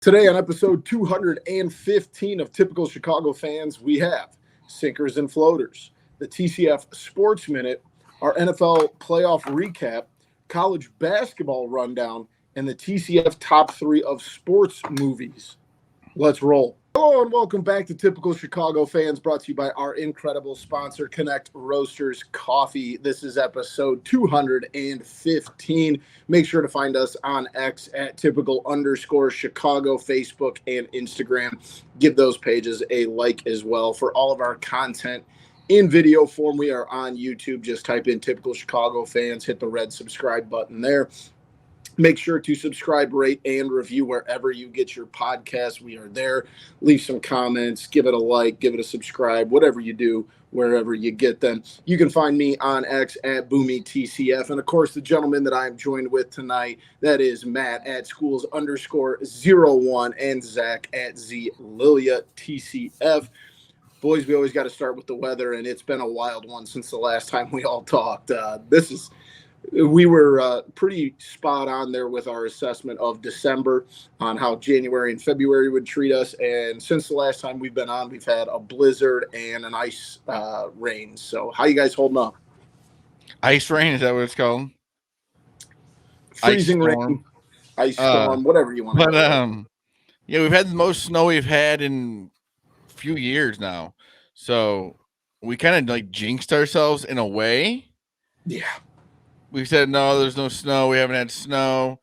Today on episode 215 of Typical Chicago Fans, we have Sinkers and Floaters, the TCF Sports Minute, our NFL playoff recap, college basketball rundown, and the TCF top 3 of sports movies. Let's roll. Hello and welcome back to Typical Chicago Fans, brought to you by our incredible sponsor, Connect Roasters Coffee. This is episode 215. Make sure to find us on X at typical_Chicago, Facebook, and Instagram. Give those pages a like as well. For all of our content in video form, we are on YouTube. Just type in Typical Chicago Fans, hit the red subscribe button there. Make sure to subscribe, rate, and review wherever you get your podcasts. We are there. Leave some comments, give it a like, give it a subscribe, whatever you do, wherever you get them. You can find me on X at BoomyTCF. And, of course, the gentleman that I'm joined with tonight, that is Matt at schools_01 and Zach at ZLiliaTCF. Boys, we always got to start with the weather, and it's been a wild one since the last time we all talked. We were pretty spot on there with our assessment of December on how January and February would treat us. And since the last time we've been on, we've had a blizzard and an ice rain. So how you guys holding up? Ice rain, is that what it's called? Freezing rain, ice storm, whatever you want to call it. Yeah, we've had the most snow we've had in a few years now. So we kind of like jinxed ourselves in a way. Yeah. We said, no, there's no snow. We haven't had snow.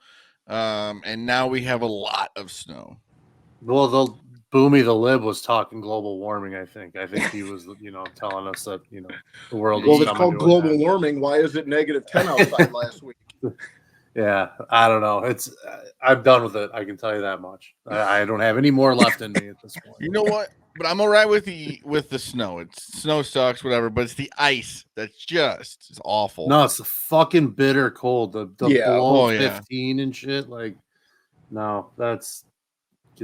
And now we have a lot of snow. Well, the Boomy the Lib was talking global warming, I think. I think he was, telling us that, the world was it's called global warming. Why is it -10 outside last week? Yeah, I don't know. I'm done with it. I can tell you that much. I don't have any more left in me at this point. You know what? But I'm all right with the snow. Snow sucks, whatever. But it's the ice that's it's awful. No, it's the fucking bitter cold. The below 15 and shit. Like, no, get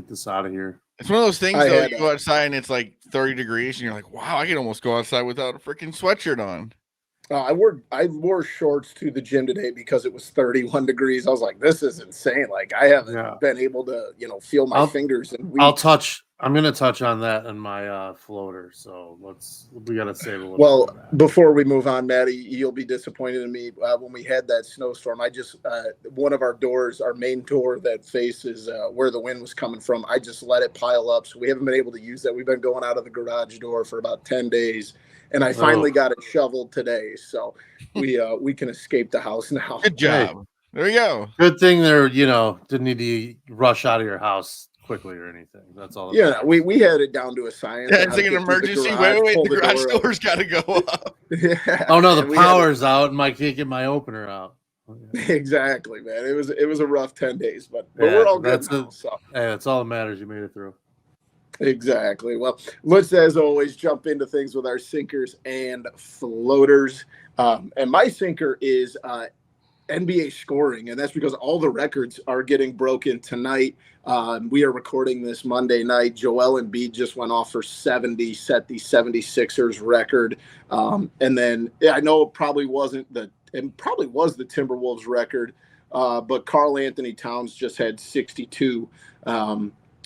this out of here. It's one of those things though. You go outside and it's like 30 degrees, and you're like, wow, I can almost go outside without a freaking sweatshirt on. I wore shorts to the gym today because it was 31 degrees. I was like, this is insane. Like, I haven't been able to, feel my fingers in weeks. I'm going to touch on that in my floater. So we got to save a little. Well, before we move on, Maddie, you'll be disappointed in me. When we had that snowstorm, one of our doors, our main door that faces where the wind was coming from, I just let it pile up. So we haven't been able to use that. We've been going out of the garage door for about 10 days. And I finally got it shoveled today, so we can escape the house now. Good job. Hey, there you go. Good thing there, didn't need to rush out of your house quickly or anything. That's all. Yeah, we had it down to a science. Yeah, it's like an emergency. Wait, the garage door's got to go up. Yeah. Oh no, the power's out, and I can't get my opener out. Exactly, man. It was a rough 10 days, but we're all good now. Hey, that's all that matters. You made it through. Exactly. Well, let's, as always, jump into things with our sinkers and floaters. And my sinker is NBA scoring, and that's because all the records are getting broken tonight. We are recording this Monday night. Joel Embiid just went off for 70, set the 76ers record. And then I know it probably was the Timberwolves record, but Karl Anthony Towns just had 62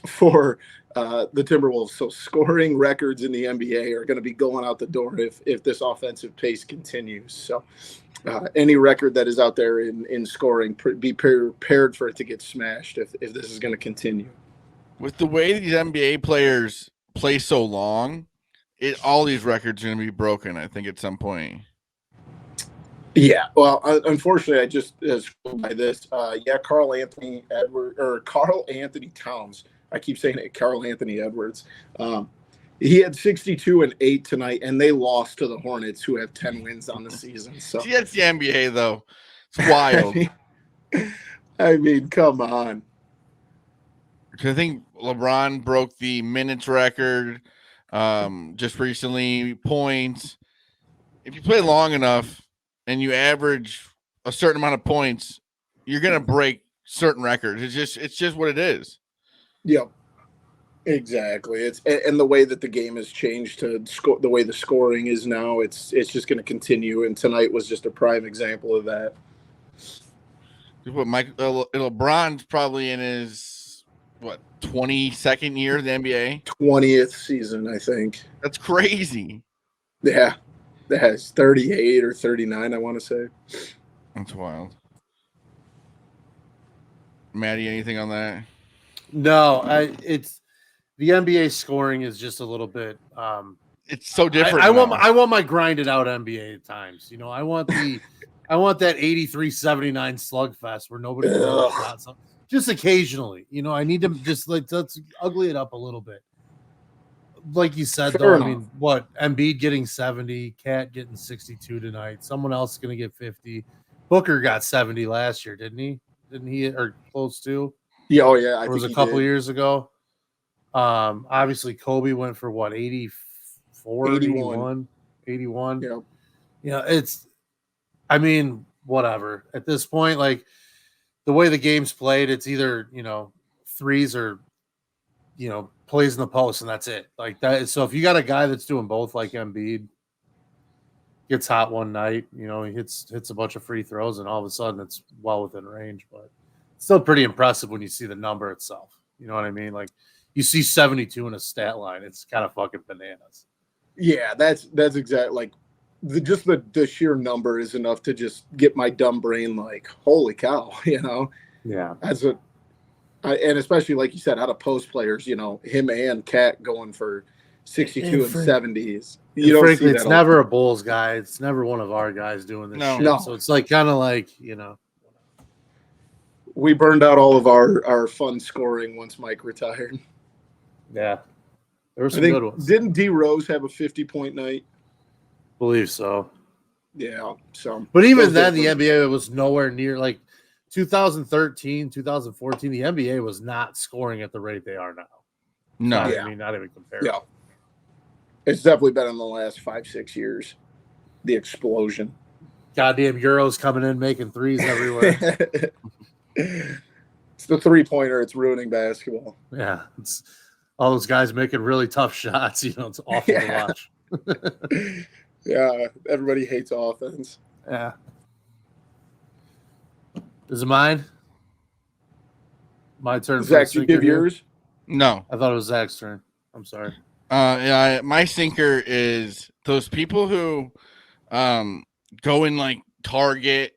for the Timberwolves. So scoring records in the NBA are going to be going out the door if this offensive pace continues. So any record that is out there in scoring, be prepared for it to get smashed if this is going to continue. With the way these NBA players play so long, all these records are going to be broken, I think, at some point. Yeah, well, unfortunately, I just scrolled by this. Karl Anthony Towns. I keep saying it, Karl Anthony Edwards. He had 62 and 8 tonight, and they lost to the Hornets, who have 10 wins on the season. So see, that's the NBA, though. It's wild. I mean, come on. Because I think LeBron broke the minutes record just recently, points. If you play long enough and you average a certain amount of points, you're going to break certain records. It's just what it is. Yep. Exactly. And the way that the game has changed to the way the scoring is now, it's just going to continue. And tonight was just a prime example of that. LeBron's probably in his what, 22nd year of the NBA? 20th season, I think. That's crazy. Yeah. That has 38 or 39, I want to say. That's wild. Maddie, anything on that? No, it's the NBA scoring is just a little bit it's so different. I want my grinded out NBA at times. You know, I want that 83-79 slugfest where nobody shot something. Just occasionally, you know, I need to just let's ugly it up a little bit. Like you said, Fair though, enough. I mean, what Embiid getting 70, Cat getting 62 tonight. Someone else is going to get 50. Booker got 70 last year, didn't he? Didn't he, or close to? Yeah, oh yeah, It was a couple years ago. Obviously Kobe went for what, 84, 81. Yeah. Yeah, it's, I mean, whatever. At this point, like the way the game's played, it's either, you know, threes or, you know, plays in the post, and that's it. Like that. So if you got a guy that's doing both, like Embiid, gets hot one night, you know, he hits a bunch of free throws, and all of a sudden it's well within range. But it's still pretty impressive when you see the number itself. You know what I mean? Like you see 72 in a stat line, it's kind of fucking bananas. Yeah, that's exactly like the sheer number is enough to just get my dumb brain like, holy cow, you know? Yeah. And especially like you said, out of post players, you know, him and Cat going for 62 and 70s. You don't frankly, see that it's never a Bulls guy. It's never one of our guys doing this shit. No. So it's like kind of like, you know. We burned out all of our fun scoring once Mike retired. Yeah. There were some good ones. Didn't D Rose have a 50-point night? Believe so. Yeah. So but even then the NBA was nowhere near like 2013, 2014, the NBA was not scoring at the rate they are now. No. I mean, not even comparable. Yeah. It's definitely been in the last 5-6 years. The explosion. Goddamn Euros coming in, making threes everywhere. It's the three-pointer. It's ruining basketball. Yeah. It's all those guys making really tough shots. You know, it's awful to watch. Yeah. Everybody hates offense. Yeah. Is it mine? My turn. Zach, you give yours? No. I thought it was Zach's turn. I'm sorry. Yeah, my sinker is those people who go in like Target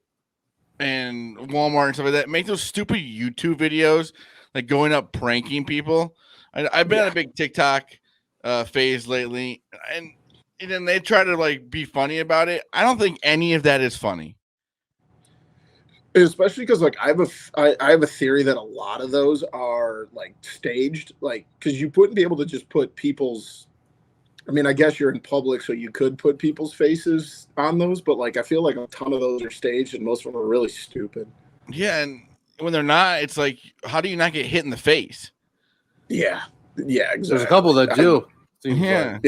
and Walmart and stuff like that, make those stupid YouTube videos, like going up pranking people. I've been on a big TikTok phase lately, and then they try to like be funny about it. I don't think any of that is funny. Especially because like I have a theory that a lot of those are like staged, like because you wouldn't be able to just put people's. I mean, I guess you're in public, so you could put people's faces on those, but like I feel like a ton of those are staged, and most of them are really stupid. Yeah, and when they're not, it's like, how do you not get hit in the face? Yeah, exactly. There's a couple that do. Yeah,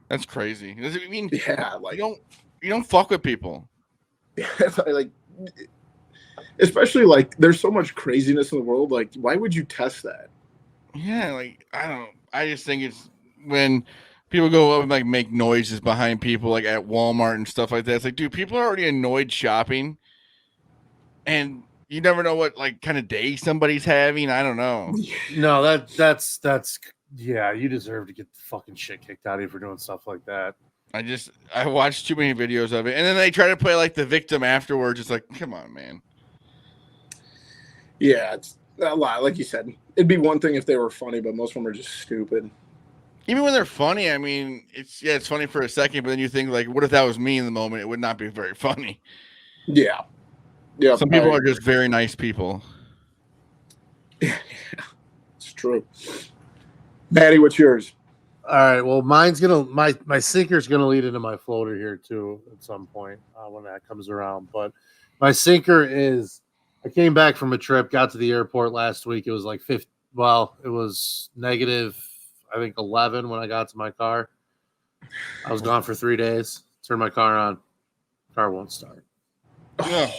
that's crazy. I mean, yeah, like you don't fuck with people. Yeah, like. Especially like there's so much craziness in the world. Like, why would you test that? Yeah, like I just think it's when people go up and like make noises behind people like at Walmart and stuff like that. It's like, dude, people are already annoyed shopping, and you never know what like kind of day somebody's having. I don't know. No, that's yeah, you deserve to get the fucking shit kicked out of you for doing stuff like that. I watched too many videos of it, and then they try to play like the victim afterwards. It's like, come on, man. Yeah, it's a lot. Like you said, it'd be one thing if they were funny, but most of them are just stupid. Even when they're funny, I mean, it's funny for a second, but then you think like, what if that was me in the moment? It would not be very funny. Yeah. Some people are just very nice people. It's true. Maddie, what's yours? All right. Well, mine's my sinker's gonna lead into my floater here too at some point when that comes around. But my sinker is. I came back from a trip, got to the airport last week. It was like it was negative, I think 11 when I got to my car. I was gone for 3 days. Turned my car on. Car won't start. Yeah.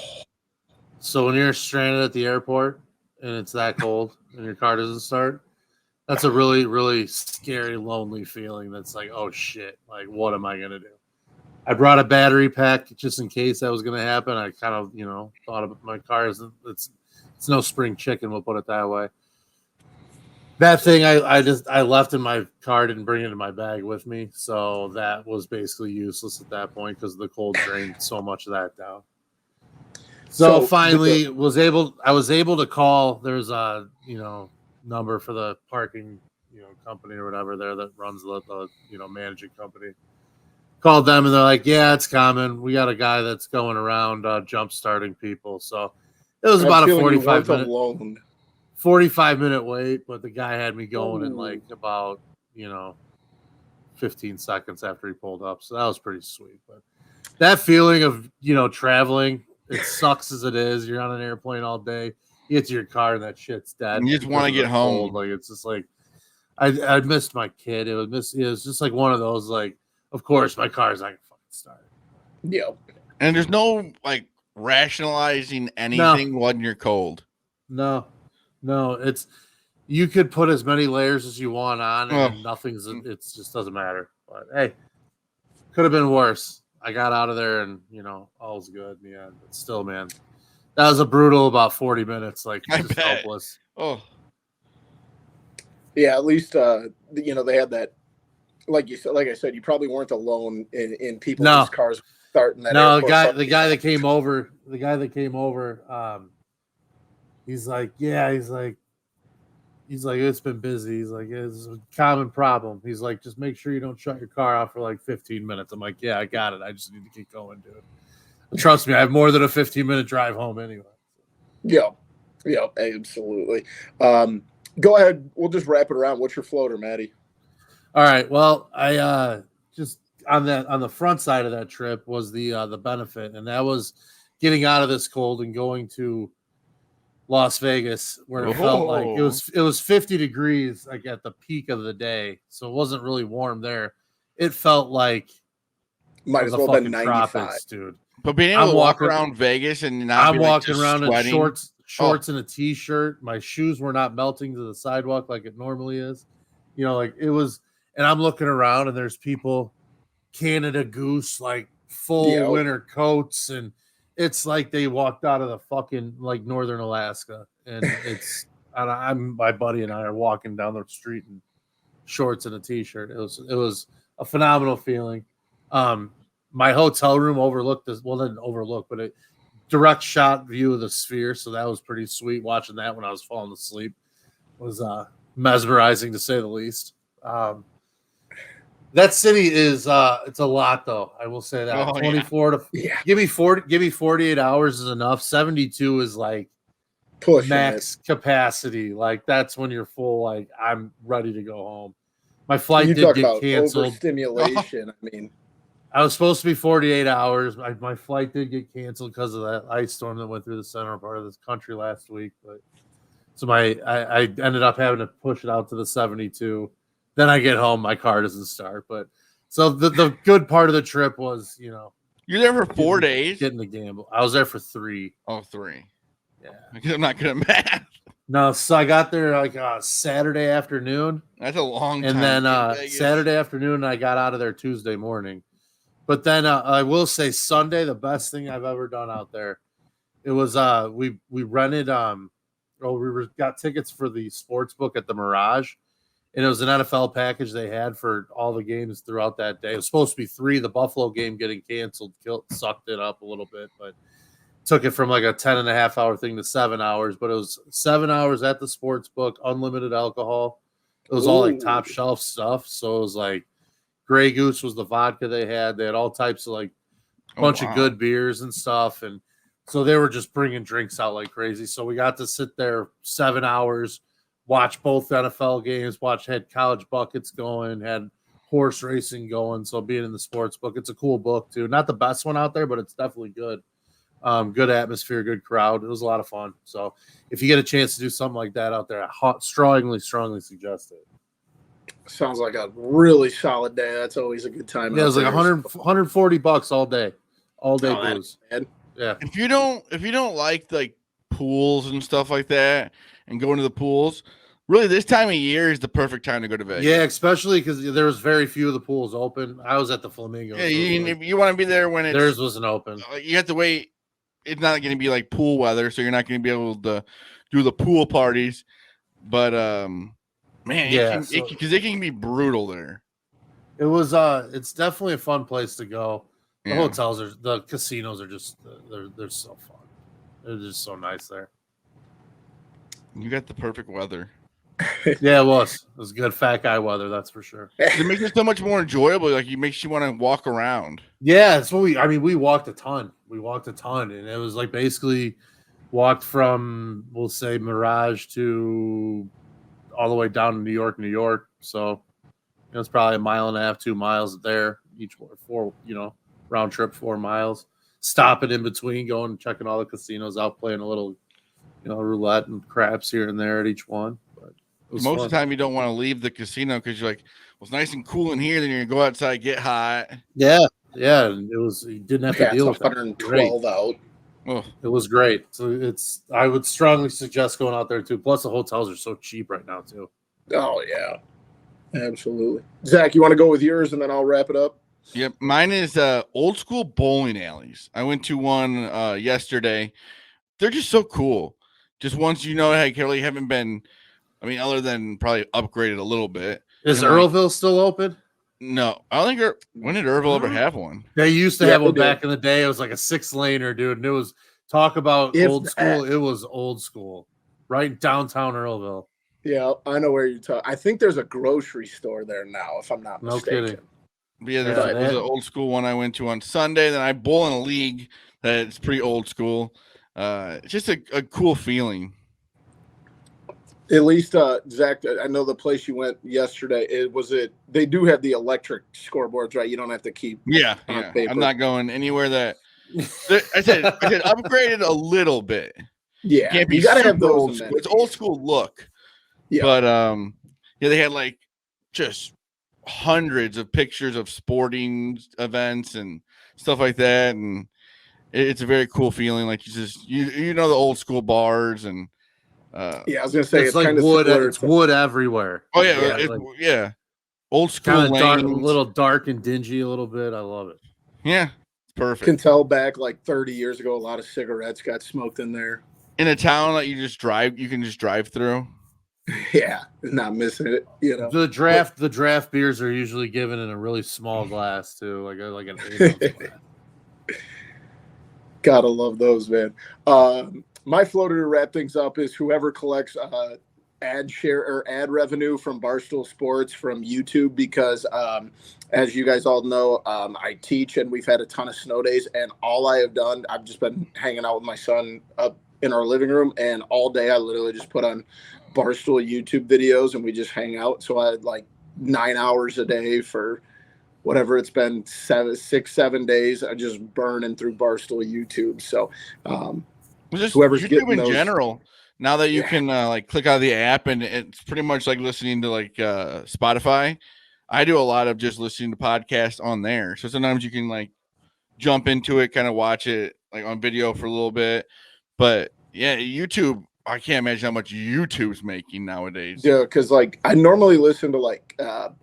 So when you're stranded at the airport and it's that cold and your car doesn't start, that's a really, really scary, lonely feeling. That's like, oh shit, like what am I gonna do? I brought a battery pack just in case that was going to happen. I kind of, thought about my car. It's no spring chicken. We'll put it that way. That thing I left in my car, didn't bring it in my bag with me, so that was basically useless at that point because the cold drained so much of that down. So finally I was able to call. There's a number for the parking company or whatever there that runs the managing company. Called them and they're like, yeah, it's common. We got a guy that's going around jump starting people. So it was about a 45-minute wait, but the guy had me going in like about 15 seconds after he pulled up. So that was pretty sweet. But that feeling of traveling, it sucks as it is. You're on an airplane all day. You get to your car and that shit's dead. You just want to get home. Cold. Like it's just like I missed my kid. It was just like one of those like. Of course, my car's not gonna fucking start. Yeah, and there's no like rationalizing anything when you're cold. No, it's you could put as many layers as you want on, and nothing's. It just doesn't matter. But hey, could have been worse. I got out of there, and all's good in the end. But still, man, that was a brutal about 40 minutes. Like just helpless. Oh, yeah. At least they had that. Like I said, you probably weren't alone in people's cars starting that. No, the guy that came over, he's like, it's been busy. He's like, it's a common problem. He's like, just make sure you don't shut your car off for like 15 minutes. I'm like, yeah, I got it. I just need to keep going, dude. Trust me, I have more than a 15-minute drive home anyway. Yeah, absolutely. Go ahead. We'll just wrap it around. What's your floater, Maddie? All right. Well, I just on the front side of that trip was the benefit, and that was getting out of this cold and going to Las Vegas, where it felt like it was 50 degrees like at the peak of the day, so it wasn't really warm there. It felt like might as well have been 95, tropics, dude. But being able to walk around Vegas and not walking around sweating. in shorts and a t-shirt. My shoes were not melting to the sidewalk like it normally is. Like it was. And I'm looking around, and there's people, Canada Goose, like full winter coats, and it's like they walked out of the fucking like northern Alaska. And my buddy and I are walking down the street in shorts and a t-shirt. It was a phenomenal feeling. My hotel room overlooked this. Well, didn't overlook, but a direct shot view of the Sphere. So that was pretty sweet. Watching that when I was falling asleep was mesmerizing to say the least. That city is it's a lot though. I will say that 24 to give me 48 hours is enough. 72 is like max capacity. Like that's when you're full. Like I'm ready to go home. My flight did get canceled. Overstimulation. I mean, I was supposed to be 48 hours. My flight did get canceled because of that ice storm that went through the center part of this country last week. But so I ended up having to push it out to the 72. Then I get home, my car doesn't start. But so the good part of the trip was, you're there for 4 days. Getting the gamble. I was there for 3. Oh, 3. Yeah, I'm not good at math. No, so I got there like Saturday afternoon. That's a long time. And then Saturday afternoon, I got out of there Tuesday morning. But then I will say Sunday, the best thing I've ever done out there. It was we rented got tickets for the sports book at the Mirage. And it was an NFL package they had for all the games throughout that day. It was supposed to be 3. The Buffalo game getting canceled sucked it up a little bit, but took it from like a 10.5-hour thing to 7 hours. But it was 7 hours at the sports book, unlimited alcohol. It was all like top shelf stuff. So it was like Grey Goose was the vodka they had. They had all types of like bunch of good beers and stuff. And so they were just bringing drinks out like crazy. So we got to sit there 7 hours. Watch both NFL games, had college buckets going, had horse racing going. So being in the sports book, it's a cool book too. Not the best one out there, but it's definitely good. Good atmosphere, good crowd. It was a lot of fun. So if you get a chance to do something like that out there, I strongly suggest it. Sounds like a really solid day. That's always a good time. Yeah, it was like $140 all day booze. Yeah. If you don't like pools and stuff like that and going to the pools, really this time of year is the perfect time to go to Vegas. Yeah, especially because there was very few of the pools open. I was at the Flamingo. Yeah, if you want to be there when theirs wasn't open. You have to wait. It's not going to be like pool weather, so you're not going to be able to do the pool parties. But Man, Yeah, because it can be brutal there. it was it's definitely a fun place to go. The casinos are just they're so fun. They're just so nice there. You got the perfect weather. Yeah, it was. It was good fat guy weather, that's for sure. It makes it so much more enjoyable. Like it makes you want to walk around. Yeah, that's what we walked a ton. And it was like basically walked from, we'll say, Mirage to all the way down to New York. So it was probably 1.5 miles, 2 miles there, each 4, round trip 4 miles. Stopping in between, going and checking all the casinos out, playing a little, roulette and craps here and there at each one. But most of the time, you don't want to leave the casino because you're like, well, it's nice and cool in here. Then you're gonna go outside, get hot. Yeah. And it was, you didn't have to deal with 112 out. Oh. It was great. So I would strongly suggest going out there too. Plus, the hotels are so cheap right now too. Oh yeah, absolutely. Zach, you want to go with yours, and then I'll wrap it up. Yep, mine is old school bowling alleys. I went to one yesterday. They're just so cool. Just once I really haven't been. I mean, other than probably upgraded a little bit. Is Earlville still open? No, I don't think. When did Earlville ever have one? They used to have one back in the day. It was like a 6-laner, dude. And it was talk about old school. It was old school, right in downtown Earlville. Yeah, I know where you're talking. I think there's a grocery store there now, if I'm not mistaken. No kidding. But yeah, there's an old school one I went to on Sunday. Then I bowl in a league that's pretty old school. It's just a cool feeling. At least, Zach, I know the place you went yesterday. They do have the electric scoreboards, right? You don't have to keep. Yeah. I'm not going anywhere that. I said upgraded a little bit. Yeah, you got to have those. Old school. It's old school look. Yeah, but they had like just hundreds of pictures of sporting events and stuff like that, and it's a very cool feeling. Like the old school bars and I was gonna say it's like wood. It's wood everywhere. Oh yeah, old school, kind of dark, a little dark and dingy a little bit. I love it. Yeah, it's perfect. Can tell back like 30 years ago, a lot of cigarettes got smoked in there. In a town that you can just drive through. Yeah, not missing it. The draft beers are usually given in a really small glass too, like an 8-ounce glass. Gotta love those, man. My floater to wrap things up is whoever collects ad share or ad revenue from Barstool Sports from YouTube, because as you guys all know, I teach and we've had a ton of snow days, and all I have done, I've just been hanging out with my son up in our living room, and all day I literally just put on Barstool YouTube videos and we just hang out. So I had like 9 hours a day for whatever it's been, 7 days. I just burning through Barstool YouTube. So just whoever's YouTube getting in those, general, now that you can like click out of the app, and it's pretty much like listening to like Spotify. I do a lot of just listening to podcasts on there. So sometimes you can like jump into it, kind of watch it like on video for a little bit. But yeah, YouTube, I can't imagine how much YouTube's making nowadays. Yeah, because like I normally listen to like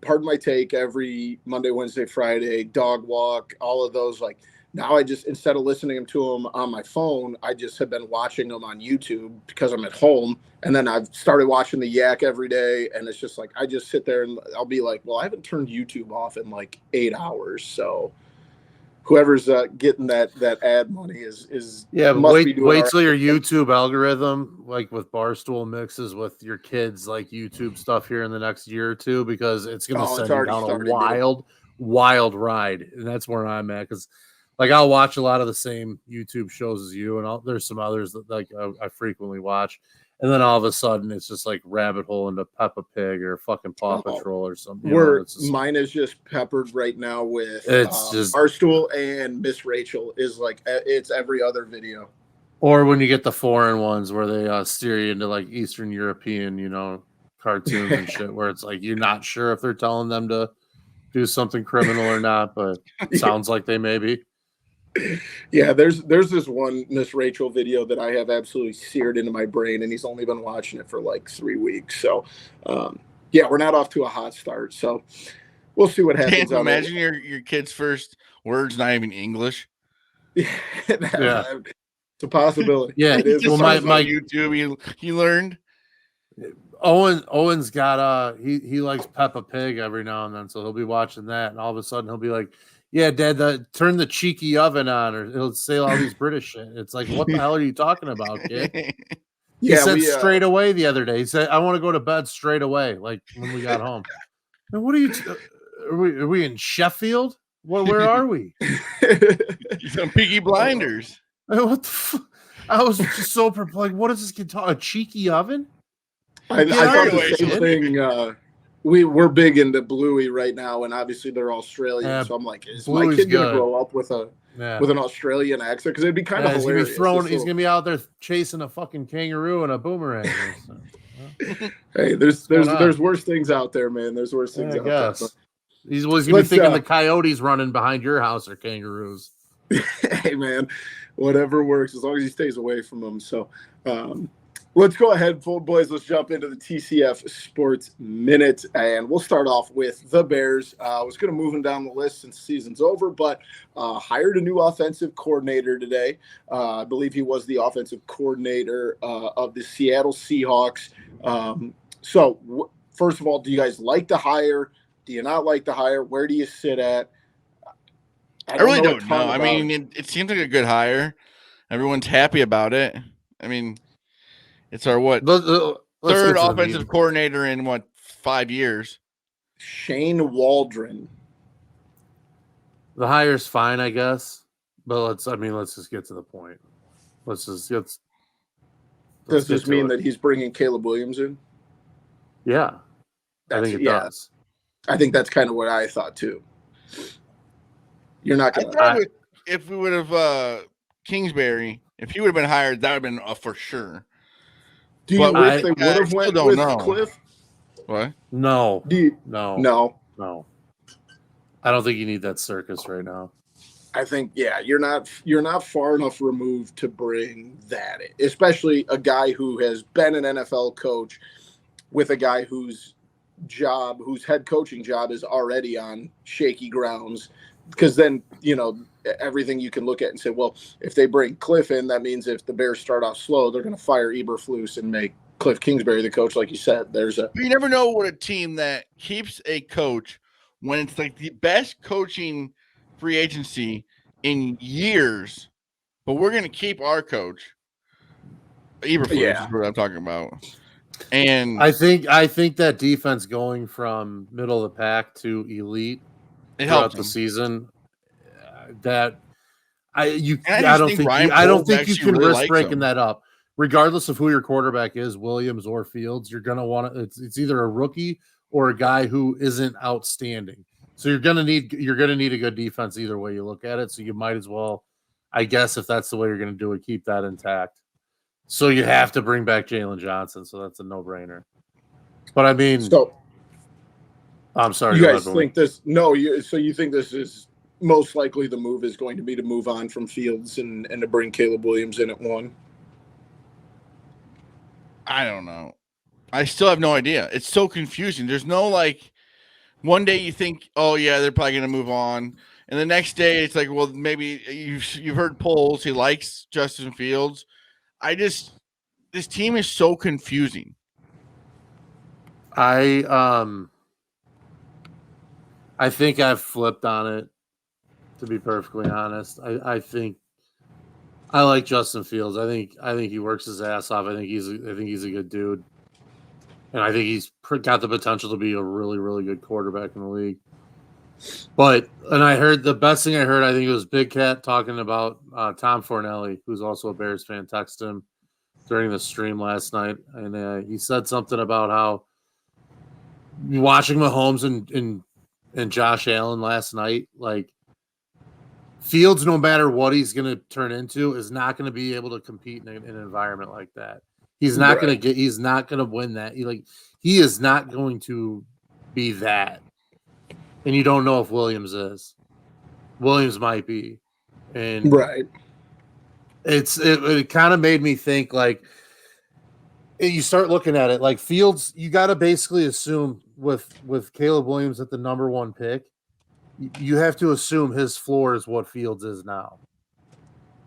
Pardon My Take every Monday, Wednesday, Friday, Dog Walk, all of those. Like now I just, instead of listening to them on my phone, I just have been watching them on YouTube because I'm at home. And then I've started watching the Yak every day. And it's just like I just sit there and I'll be like, well, I haven't turned YouTube off in like 8 hours. So whoever's getting that ad money is wait till your YouTube algorithm, like with Barstool, mixes with your kids like YouTube stuff here in the next year or two, because it's going to send you down a wild ride. And that's where I'm at, because like I'll watch a lot of the same YouTube shows as you, and there's some others that like I frequently watch. And then all of a sudden, it's just like rabbit hole into Peppa Pig or fucking Paw Patrol or something. Mine is just peppered right now with just Barstool, and Miss Rachel is like it's every other video. Or when you get the foreign ones where they steer you into like Eastern European, cartoons and shit, where it's like you're not sure if they're telling them to do something criminal or not, but it sounds like they may be. Yeah, there's this one Miss Rachel video that I have absolutely seared into my brain, and he's only been watching it for like 3 weeks. So, we're not off to a hot start. So, we'll see what happens. Can't you imagine your kid's first words not even English? It's a possibility. Yeah, it is. Well, my YouTube, he learned. Owen's got he likes Peppa Pig every now and then, so he'll be watching that, and all of a sudden he'll be like, "Yeah, Dad, turn the cheeky oven on," or he'll say all these British shit. It's like, what the hell are you talking about, kid? He said straight away the other day. He said, "I want to go to bed straight away." Like when we got home. And what are you? Are we in Sheffield? Where are we? Some Peaky Blinders. What the I was just so perplexed. What is this kid talking? A cheeky oven? I thought the same thing. We're big into Bluey right now, and obviously they're Australian. So I'm like, is my kid gonna grow up with an Australian accent? Because it'd be kind of hilarious. He's gonna be out there chasing a fucking kangaroo and a boomerang. Hey, there's worse things out there, man. There's worse things out there. But he's gonna be thinking the coyotes running behind your house are kangaroos. Hey, man, whatever works as long as he stays away from them. So. Let's go ahead, boys. Let's jump into the TCF Sports Minute, and we'll start off with the Bears. I was going to move them down the list since the season's over, but hired a new offensive coordinator today. I believe he was the offensive coordinator of the Seattle Seahawks. First of all, do you guys like the hire? Do you not like the hire? Where do you sit at? I really don't know. I mean, it seems like a good hire. Everyone's happy about it. I mean, it's our third offensive coordinator in 5 years? Shane Waldron. The hire's fine, I guess, but let's just get to the point. Does this mean that he's bringing Caleb Williams in? Yeah, I think it does. I think that's kind of what I thought too. You're not going to. If we would have Kingsbury, if he would have been hired, that would have been for sure. Do you wish they would have went with Cliff? What? No. No. I don't think you need that circus right now. I think, you're not far enough removed to bring that in, especially a guy who has been an NFL coach with a guy whose head coaching job is already on shaky grounds. Because then, everything you can look at and say, well, if they bring Cliff in, that means if the Bears start off slow, they're going to fire Eberflus and make Cliff Kingsbury the coach, like you said. You never know what a team that keeps a coach when it's like the best coaching free agency in years, but we're going to keep our coach. Eberflus is what I'm talking about. And I think that defense going from middle of the pack to elite throughout the season, I don't think you can risk breaking that up. Regardless of who your quarterback is, Williams or Fields, you're gonna want to. It's either a rookie or a guy who isn't outstanding. So you're gonna need a good defense either way you look at it. So you might as well, I guess, if that's the way you're gonna do it, keep that intact. So you have to bring back Jalen Johnson. So that's a no-brainer. But I mean, I'm sorry. You guys think this? No, so you think this is most likely the move is going to be to move on from Fields and to bring Caleb Williams in at 1? I don't know. I still have no idea. It's so confusing. There's no one day you think, oh yeah, they're probably going to move on, and the next day it's like, well, maybe you've heard polls. He likes Justin Fields. This team is so confusing. I think I've flipped on it, to be perfectly honest. I think I like Justin Fields. I think he works his ass off. I think he's a good dude, and I think he's got the potential to be a really, really good quarterback in the league. The best thing I heard, I think it was Big Cat talking about Tom Fornelli, who's also a Bears fan, texted him during the stream last night, and he said something about how watching Mahomes and Josh Allen last night, like Fields, no matter what he's going to turn into, is not going to be able to compete in an environment like that. He's not going to win that. He is not going to be that. And you don't know if Williams is. Williams might be. And it kind of made me think, you start looking at it like Fields, you got to basically assume with Caleb Williams at the number 1 pick, you have to assume his floor is what Fields is now.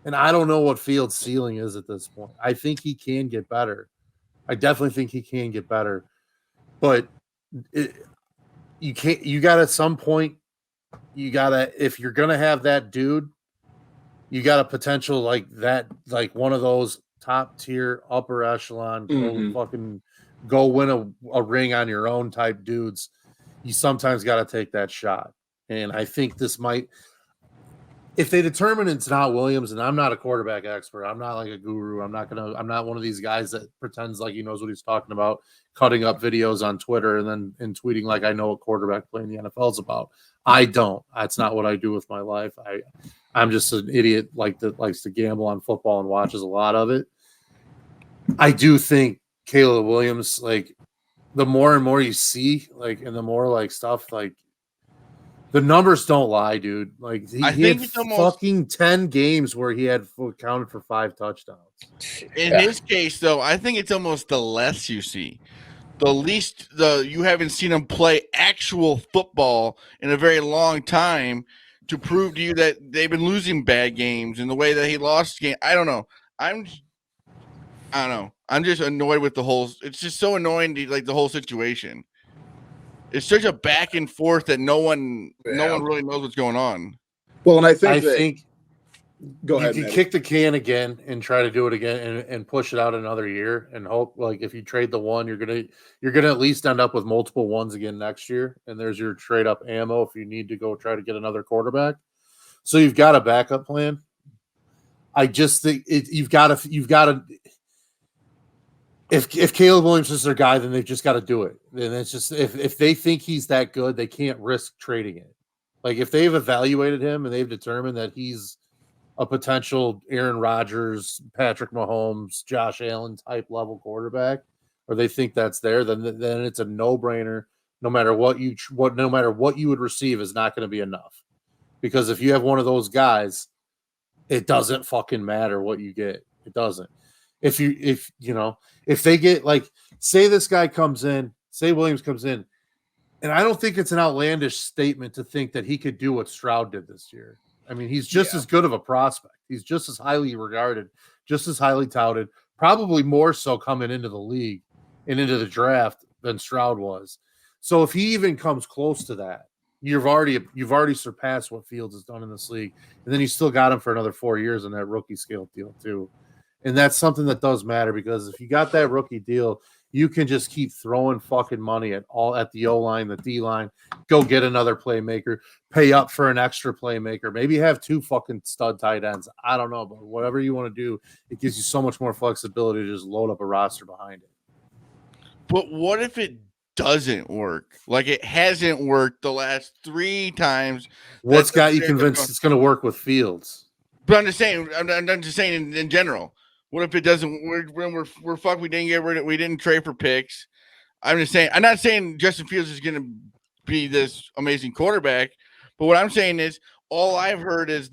And I don't know what Fields' ceiling is at this point. I think he can get better. I definitely think he can get better, but you can't. You got at some point. You gotta if you're gonna have that dude, you got a potential like that, like one of those top tier, upper echelon, go win a ring on your own type dudes. You sometimes got to take that shot, and I think this might. If they determine it's not Williams, and I'm not a quarterback expert, I'm not like a guru. I'm not one of these guys that pretends like he knows what he's talking about, cutting up videos on Twitter and tweeting like I know what quarterback play in the NFL is about. I don't. That's not what I do with my life. I'm just an idiot that likes to gamble on football and watches a lot of it. I do think Caleb Williams, like the more and more you see, like, and the more like stuff like. The numbers don't lie, dude. Like he had fucking 10 games where he had counted for 5 touchdowns. In his case, though, I think it's almost the less you see, the least you haven't seen him play actual football in a very long time to prove to you that they've been losing bad games and the way that he lost game. I don't know. I don't know. I'm just annoyed with the whole. It's just so annoying, the whole situation. It's such a back and forth that no one really knows what's going on. Well, and I think go ahead. You kick the can again and try to do it again and push it out another year and hope like if you trade the one, you're gonna at least end up with multiple ones again next year. And there's your trade up ammo if you need to go try to get another quarterback. So you've got a backup plan. I just think you've got to. If Caleb Williams is their guy, then they've just got to do it. And it's just if they think he's that good, they can't risk trading it. Like if they've evaluated him and they've determined that he's a potential Aaron Rodgers, Patrick Mahomes, Josh Allen type level quarterback, or they think that's there, then it's a no-brainer. No matter what you would receive is not going to be enough. Because if you have one of those guys, it doesn't fucking matter what you get. It doesn't. If they get like, say this guy comes in, say Williams comes in, and I don't think it's an outlandish statement to think that he could do what Stroud did this year. I mean, he's just as good of a prospect. He's just as highly regarded, just as highly touted, probably more so coming into the league and into the draft than Stroud was. So if he even comes close to that, you've already surpassed what Fields has done in this league. And then you still got him for another 4 years in that rookie scale deal too. And that's something that does matter because if you got that rookie deal, you can just keep throwing fucking money at the O-line, the D-line, go get another playmaker, pay up for an extra playmaker, maybe have 2 fucking stud tight ends. I don't know, but whatever you want to do, it gives you so much more flexibility to just load up a roster behind it. But what if it doesn't work? Like it hasn't worked the last 3 times. What's got you convinced it's going to work with Fields? But I'm just saying in general. What if it doesn't? We're fucked. We didn't trade for picks. I'm not saying Justin Fields is going to be this amazing quarterback, but what I'm saying is all I've heard is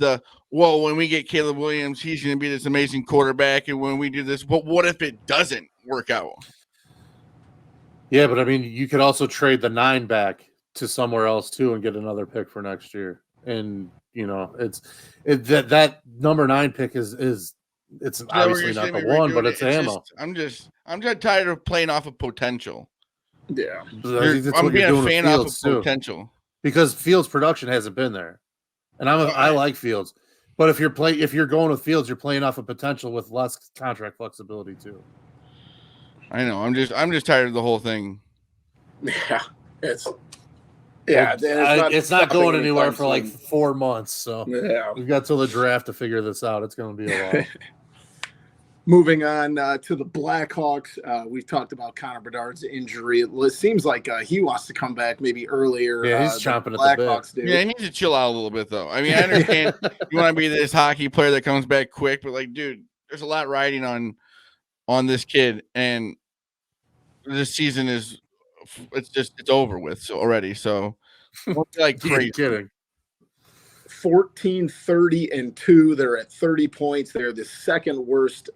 when we get Caleb Williams, he's going to be this amazing quarterback, and when we do this, but what if it doesn't work out? Yeah, but I mean, you could also trade the 9 back to somewhere else too and get another pick for next year, and that number 9 pick is. It's obviously not the one, but it's ammo. I'm just tired of playing off of potential. Yeah, I'm being a fan off of potential because Fields' production hasn't been there, and I like Fields, but if you're going with Fields, you're playing off of potential with less contract flexibility too. I know. I'm just tired of the whole thing. Yeah, it's not going anywhere for like 4 months. So we've got till the draft to figure this out. It's going to be a while. Moving on to the Blackhawks, we've talked about Connor Bedard's injury. It seems like he wants to come back maybe earlier. Yeah, he's chomping at the bit. Yeah, he needs to chill out a little bit, though. I mean, I understand you want to be this hockey player that comes back quick, but like, dude, there's a lot riding on this kid, and this season it's over with already. So, like crazy. Kidding. 14, 30, and 2. They're at 30 points. They're the second worst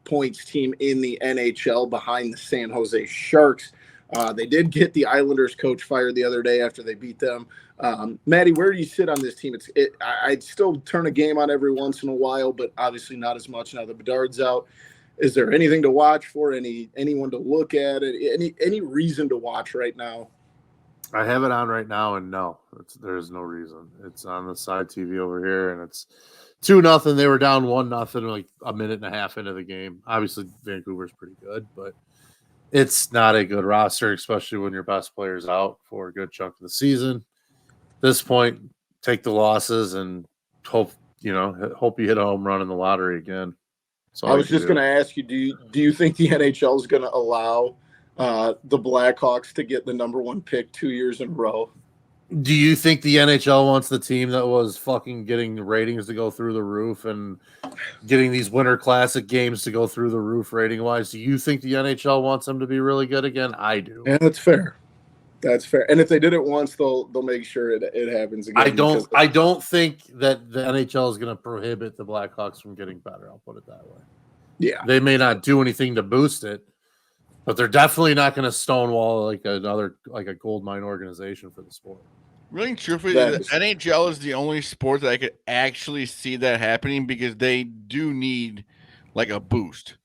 points team in the NHL behind the San Jose Sharks. They did get the Islanders coach fired the other day after they beat them. Maddie, where do you sit on this team? I'd still turn a game on every once in a while, but obviously not as much now that Bedard's out. Is there anything to watch for? Anyone to look at? Any reason to watch right now? I have it on right now, and no, there's no reason. It's on the side TV over here, and it's 2-0. They were down 1-0 like a minute and a half into the game. Obviously, Vancouver's pretty good, but it's not a good roster, especially when your best player's out for a good chunk of the season. At this point, take the losses and hope you hit a home run in the lottery again. So I was just going to ask you, do you think the NHL is going to allow the Blackhawks to get the number 1 pick 2 years in a row? Do you think the NHL wants the team that was fucking getting the ratings to go through the roof and getting these Winter Classic games to go through the roof rating wise? Do you think the NHL wants them to be really good again? I do. Yeah, that's fair. That's fair. And if they did it once, they'll make sure it happens again. I don't think that the NHL is going to prohibit the Blackhawks from getting better. I'll put it that way. Yeah. They may not do anything to boost it, but they're definitely not going to stonewall like a gold mine organization for the sport. Really, truthfully, the NHL is the only sport that I could actually see that happening because they do need like a boost.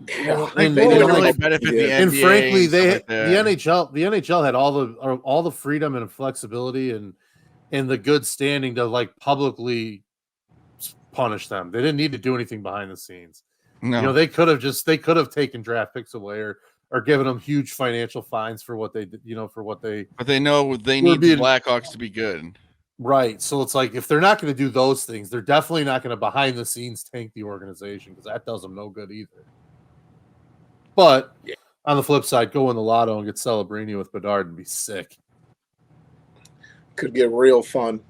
Yeah, and they like, really benefit the NBA. And frankly, the NHL had all the freedom and flexibility and the good standing to like publicly punish them. They didn't need to do anything behind the scenes. No. They could have taken draft picks away or given them huge financial fines for what they did, But they know they need the Blackhawks to be good. Right. So it's like if they're not going to do those things, they're definitely not going to behind the scenes tank the organization because that does them no good either. But on the flip side, go in the lotto and get Celebrini with Bedard and be sick. Could get real fun.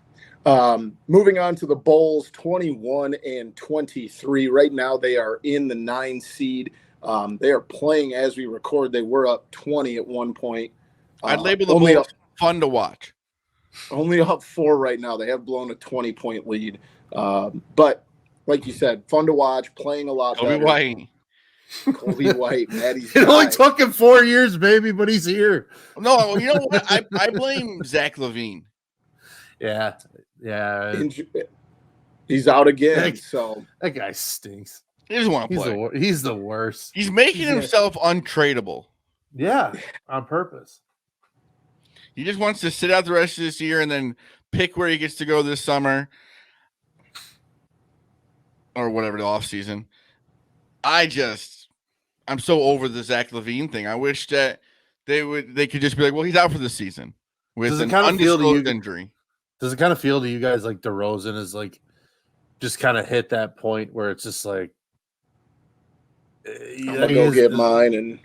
Moving on to the Bulls, 21-23. Right now, they are in the 9 seed. They are playing as we record. They were up 20 at one point. I'd label the Bulls fun to watch. Only up 4 right now. They have blown a 20-point lead. But like you said, fun to watch, playing a lot better. Kobe White, Maddie's It only took him 4 years, baby, but he's here. No, you know what? I blame Zach LaVine. Yeah. He's out again. So that guy stinks. He doesn't want to play. He's the worst. He's making himself untradeable. Yeah, on purpose. He just wants to sit out the rest of this year and then pick where he gets to go this summer or whatever the off season. I'm so over the Zach LaVine thing. I wish that they could just be like, well, he's out for the season with an undisclosed injury. Does it kind of feel to you guys like DeRozan is like just kind of hit that point where it's just like I'm gonna go get mine and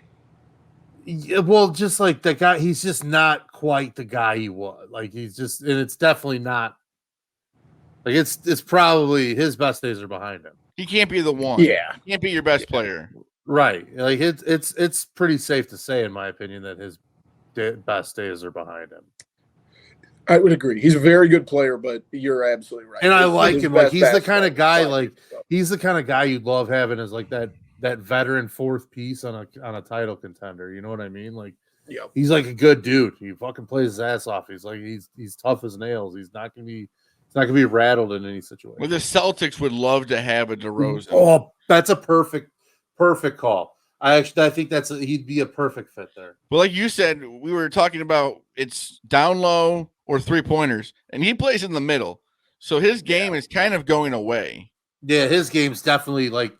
just like the guy, he's just not quite the guy he was. Like he's just, and it's definitely not like it's probably his best days are behind him. He can't be the one. Yeah, he can't be your best player. Right. Like it's pretty safe to say, in my opinion, that his best days are behind him. I would agree. He's a very good player, but you're absolutely right. And I like him. Like he's the kind of guy. He's the kind of guy you'd love having as like that veteran fourth piece on a title contender. You know what I mean? Like, he's like a good dude. He fucking plays his ass off. He's like he's tough as nails. He's not gonna be rattled in any situation. Well, the Celtics would love to have a DeRozan. Oh, that's a perfect call. I think he'd be a perfect fit there. Well, like you said, we were talking about it's down low or 3-pointers, and he plays in the middle. So his game is kind of going away. Yeah, his game's definitely like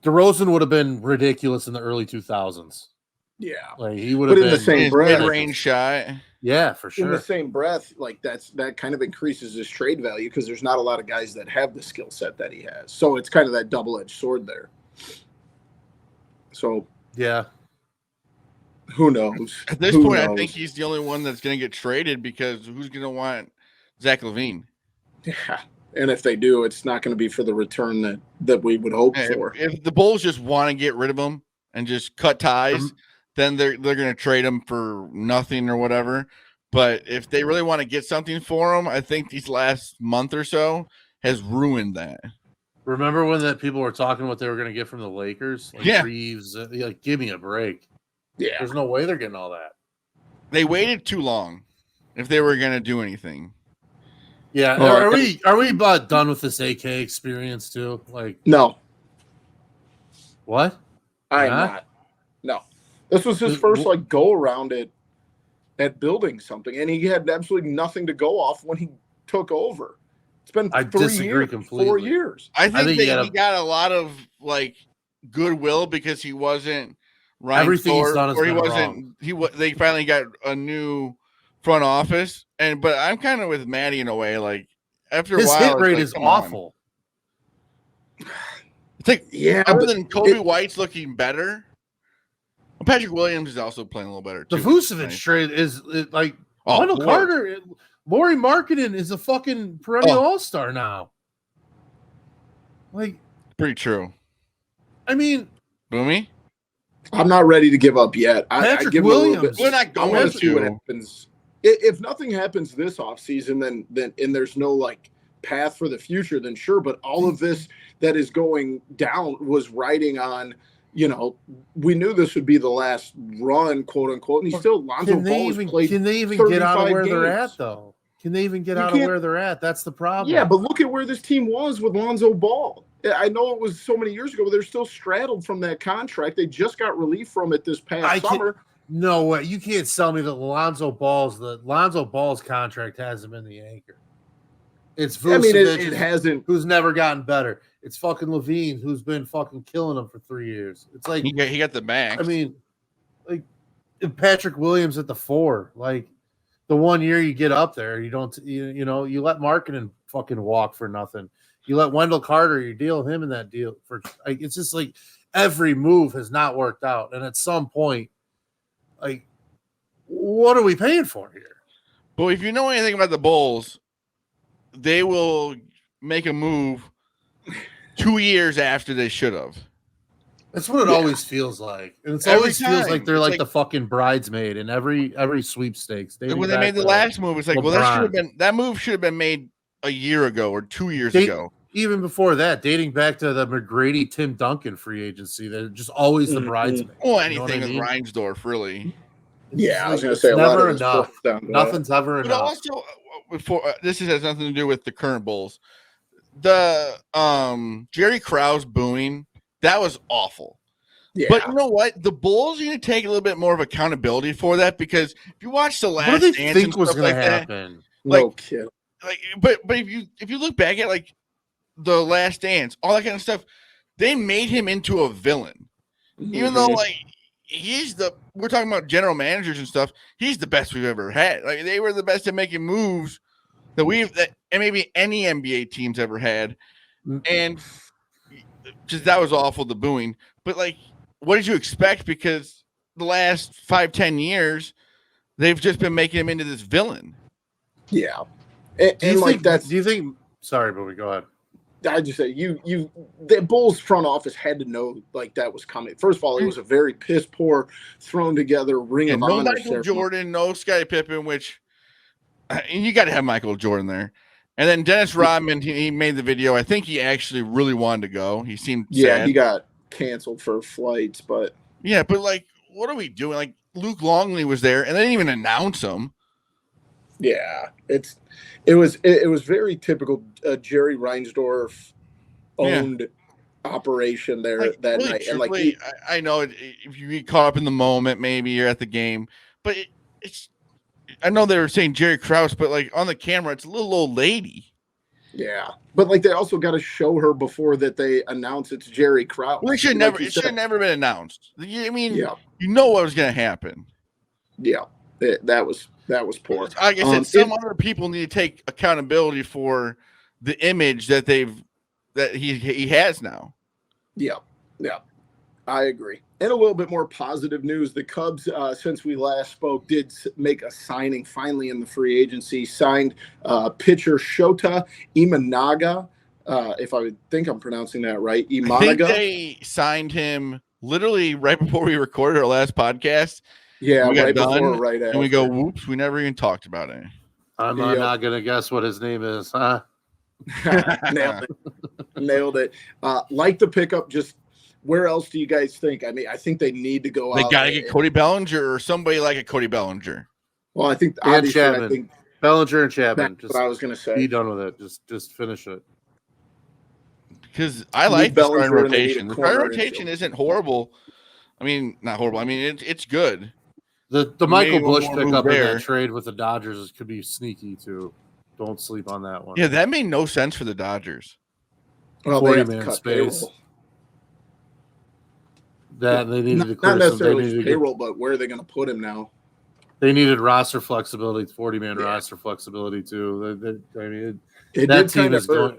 DeRozan would have been ridiculous in the early 2000s. Yeah. Like he would have been in the same breath, mid-range shot. Yeah, for sure. In the same breath, like that kind of increases his trade value because there's not a lot of guys that have the skill set that he has. So it's kind of that double-edged sword there. So yeah. Who knows? At this point, I think he's the only one that's going to get traded because who's going to want Zach LaVine? Yeah, and if they do, it's not going to be for the return that we would hope for. If the Bulls just want to get rid of him and just cut ties, then they're going to trade him for nothing or whatever. But if they really want to get something for him, I think these last month or so has ruined that. Remember when people were talking what they were going to get from the Lakers? Like Reeves, like give me a break. Yeah, there's no way they're getting all that. They waited too long if they were going to do anything. Yeah, are we done with this AK experience too? Like no. What? I am Huh? not. No. This was his first go around at building something, and he had absolutely nothing to go off when he took over. It's been I 3 disagree years, completely. 4 years. I think he that he got a lot of goodwill because he wasn't Everything he's done has or he been wasn't wrong. they finally got a new front office, but I'm kind of with Maddie in a way. Like after a His while, hit rate it's is come on. awful. It's like Yeah, other but than Kobe White's looking better. Patrick Williams is also playing a little better The too. Vucevic trade is Wendell Carter. Lauri Markkanen is a fucking perennial all-star now. Pretty true. I mean, Boomy? I'm not ready to give up yet. I give Williams. We're not I want going to see what to. happens. If nothing happens this offseason, then and there's no path for the future, then sure. But all of this that is going down was riding on, we knew this would be the last run, quote unquote. And he's still Lonzo Ball has played. Can they even get out of where they're at though? Can they even get out of where they're at? That's the problem. Yeah, but look at where this team was with Lonzo Ball. I know it was so many years ago, but they're still straddled from that contract. They just got relief from it this past summer. No way. You can't sell me that Lonzo Ball's contract hasn't been the anchor. It's Vucevic, it hasn't. Who's never gotten better. It's fucking Levine, who's been fucking killing him for 3 years. It's like he got the max. I mean, Patrick Williams at the 4. The 1 year you get up there, you don't. You let Markkanen fucking walk for nothing. You let Wendell Carter, you deal him in that deal for. It's just every move has not worked out, and at some point, what are we paying for here? But if you know anything about the Bulls, they will make a move 2 years after they should have. That's what it always feels like. And it always feels like they're the fucking bridesmaid in every sweepstakes. When they made the last move, it's that move should have been made a year ago or 2 years ago. Even before that, dating back to the McGrady, Tim Duncan free agency, they're just always the bridesmaid. Well, anything with Reinsdorf, really. Yeah, I was going to say never enough. Nothing's ever enough. But also, before this has nothing to do with the current Bulls. The Jerry Krause booing, that was awful. Yeah. But you know what? The Bulls need to take a little bit more of accountability for that, because if you watch the last, what do they think was going to happen? No kid. But if you look back at the Last Dance, all that kind of stuff, they made him into a villain, even though we're talking about general managers and stuff. He's the best we've ever had. They were the best at making moves that maybe any NBA team's ever had, and just that was awful. The booing, but what did you expect? Because the last 5-10 years, they've just been making him into this villain. Yeah, do you think? Sorry, Bobby, go ahead. I just say the Bulls front office had to know that was coming. First of all, it was a very piss poor thrown together Ring of Honor. No Michael Jordan, no Scottie Pippen, and you got to have Michael Jordan there. And then Dennis Rodman, he made the video. I think he actually really wanted to go. He seemed sad. He got canceled for flights, but what are we doing? Luke Longley was there, and they didn't even announce him. Yeah, it was very typical Jerry Reinsdorf owned operation there that really, night. Truthfully, I know if you get caught up in the moment, maybe you're at the game, but it's. I know they were saying Jerry Krause, but on the camera, it's a little old lady. Yeah, but they also got to show her before that they announce it's Jerry Krause. Well, it should never been announced. I mean, you know what was going to happen. Yeah, that was poor. Like I said, some other people need to take accountability for the image that he has now. Yeah, I agree. And a little bit more positive news: the Cubs, since we last spoke, did make a signing finally in the free agency. Signed pitcher Shota Imanaga. If I think I'm pronouncing that right, Imanaga. I think they signed him literally right before we recorded our last podcast. Yeah, we right before, right after. And we go, whoops, we never even talked about it. I'm not going to guess what his name is, huh? Nailed it. Like the pickup, just where else do you guys think? I mean, I think they need to go out. They got to get Cody Bellinger or somebody like a Cody Bellinger. Well, I think Chapman. I think Bellinger and Chapman. That's what I was going to say. Be done with it. Just finish it. Because I like the starting rotation. The starting rotation isn't horrible. I mean, not horrible. I mean, it's good. The Maybe Michael one Bush more move pickup in there. that trade with the Dodgers could be sneaky too. Don't sleep on that one. Yeah, that made no sense for the Dodgers. Well, they have to 40-man cut space. payroll. That they needed to clear Not some. They necessarily needed to payroll, but where are they going to put him now? They needed roster flexibility, 40-man Yeah. roster flexibility too. I mean, It that did team kind is of going.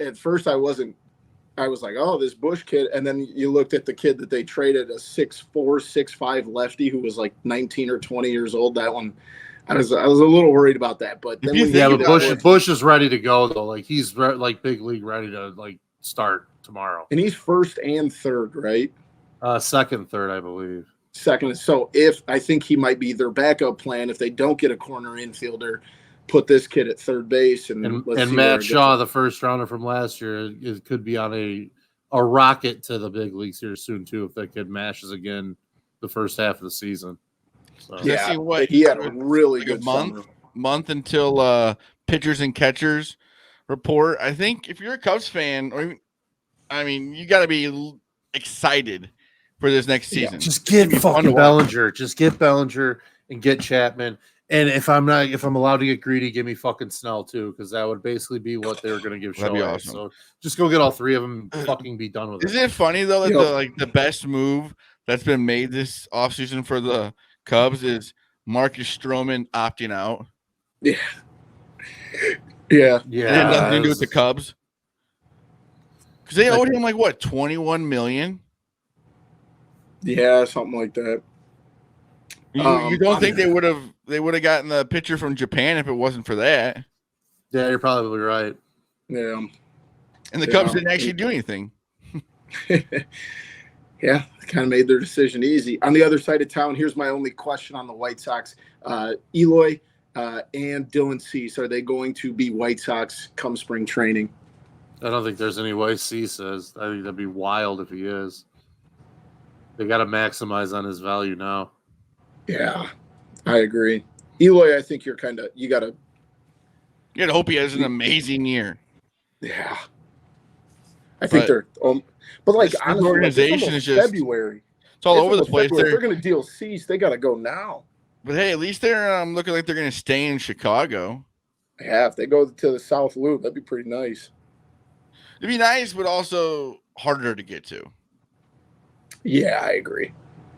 At first, I was like, oh, this Bush kid. And then you looked at the kid that they traded, a 6'4", 6'5" lefty who was like 19 or 20 years old. That one, I was a little worried about that. But then If you when think Yeah, about but Bush is ready to go though. Like he's like big league ready to like start tomorrow. and he's first and third, right? Second, third, I believe. Second. So I think he might be their backup plan if they don't get a corner infielder, put this kid at third base and let's see where Matt it Shaw, goes. the first rounder from last year, it could be on a rocket to the big leagues here soon too if that kid mashes again the first half of the season. So. Yeah, see what he had a really like good a month summer. Until pitchers and catchers report. I think if you're a Cubs fan, you got to be excited for this next season. Just get It'd be fun to fucking watch. Bellinger. Just get Bellinger and get Chapman. And if I'm allowed to get greedy, give me fucking Snell too, because that would basically be what they were going to give That'd be Shohei. awesome. So just go get all three of them and fucking be done with it. Isn't it funny though that Yep. the best move that's been made this offseason for the Cubs is Marcus Stroman opting out? Yeah. It had nothing to do with the Cubs because they owed him like what, $21 million. Yeah, something like that. You don't think they would have gotten the pitcher from Japan if it wasn't for that? Yeah, you're probably right. Yeah. And the Cubs didn't actually do anything. Yeah, kind of made their decision easy. On the other side of town, here's my only question on the White Sox. Eloy and Dylan Cease, are they going to be White Sox come spring training? I don't think there's any way C says. I think that'd be wild if he is. They got to maximize on his value now. Yeah, I agree. Eloy, I think you got to. You gotta hope he has an amazing year. Yeah. I think they're. But like, this honestly, organization is just February. It's all over the place. If they're going to deal Cease, they got to go now. But hey, at least they're looking like they're going to stay in Chicago. Yeah, if they go to the South Loop, that'd be pretty nice. It'd be nice, but also harder to get to. Yeah, I agree.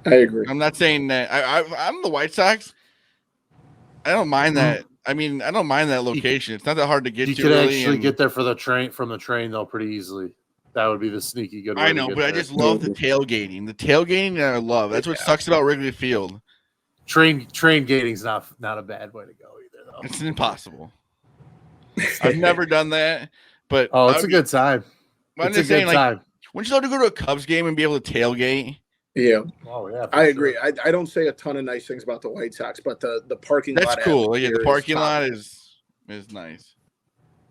I'm not saying that I'm the White Sox. I don't mind that. I mean, I don't mind that location. It's not that hard to get to. You could actually get there from the train though pretty easily. That would be the sneaky good way. I know, but I just love the tailgating. The tailgating I love. That's what sucks about Wrigley Field. Train gating's not a bad way to go either, though. It's impossible. I've never done that, but it's a good time. I'm just saying, like, wouldn't you love to go to a Cubs game and be able to tailgate? Yeah. Oh yeah. I agree. I don't say a ton of nice things about the White Sox, but the parking lot. That's cool. Yeah, the parking lot is nice.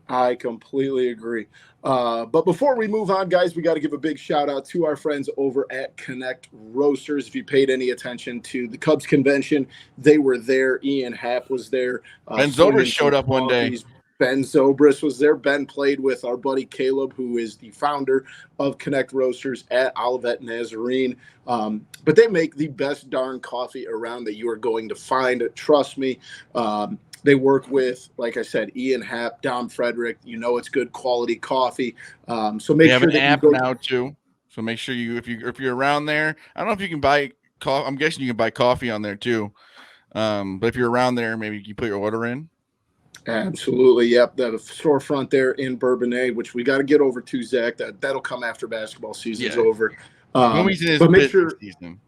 I completely agree. But before we move on, guys, we got to give a big shout out to our friends over at Connect Roasters. If you paid any attention to the Cubs convention, they were there. Ian Happ was there. Ben Zobrist showed up one day. Ben Zobrist was there. Ben played with our buddy Caleb, who is the founder of Connect Roasters at Olivet Nazarene. But they make the best darn coffee around that you are going to find. Trust me. They work with, like I said, Ian Happ, Dom Frederick. You know it's good quality coffee. So make sure that an app now too. So make sure if you're around there, I don't know if you can buy coffee. I'm guessing you can buy coffee on there too. But if you're around there, maybe you can put your order in. Absolutely, yep. The storefront there in Bourbonnais, which we got to get over to, Zach. That'll come after basketball season's over. But make sure. Season.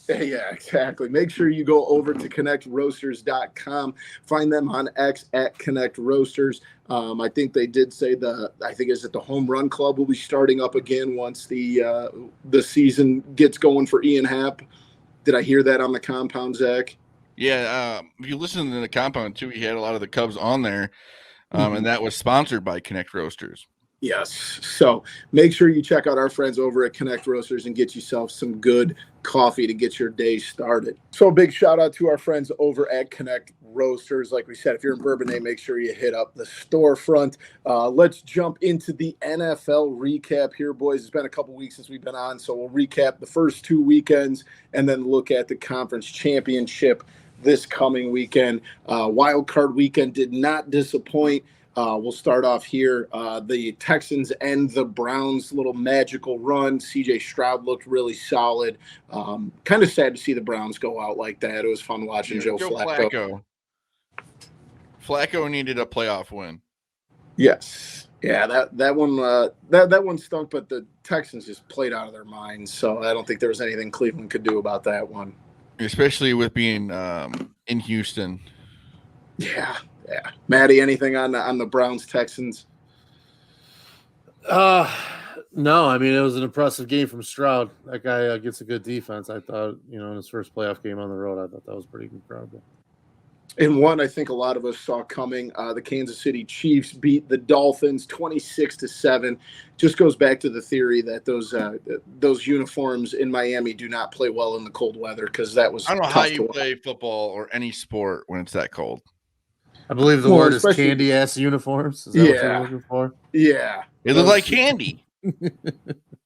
Yeah, exactly. Make sure you go over to connectroasters.com. Find them on X at Connect Roasters. I think they did say the Home Run Club will be starting up again once the season gets going for Ian Happ. Did I hear that on the compound, Zach? Yeah, if you listen to the compound too, he had a lot of the Cubs on there, and that was sponsored by Connect Roasters. Yes. So make sure you check out our friends over at Connect Roasters and get yourself some good coffee to get your day started. So a big shout out to our friends over at Connect Roasters. Like we said, if you're in Bourbonnais, make sure you hit up the storefront. Let's jump into the NFL recap here, boys. It's been a couple weeks since we've been on, so we'll recap the first 2 weekends and then look at the conference championship this coming weekend. Wild card weekend did not disappoint. We'll start off here. The Texans and the Browns' little magical run. C.J. Stroud looked really solid. Kind of sad to see the Browns go out like that. It was fun watching Joe Flacco. Flacco needed a playoff win. Yes. Yeah, that one stunk, but the Texans just played out of their minds. So I don't think there was anything Cleveland could do about that one. Especially with being in Houston. Yeah. Maddie, anything on the Browns Texans? No, I mean, it was an impressive game from Stroud. That guy gets a good defense. I thought, in his first playoff game on the road, I thought that was pretty incredible. And one I think a lot of us saw coming, the Kansas City Chiefs beat the Dolphins 26-7. Just goes back to the theory that those uniforms in Miami do not play well in the cold weather, because that was I don't know how you play football or any sport when it's that cold. I believe the word is candy ass uniforms. Is that what you're looking for? Yeah. It looks like candy.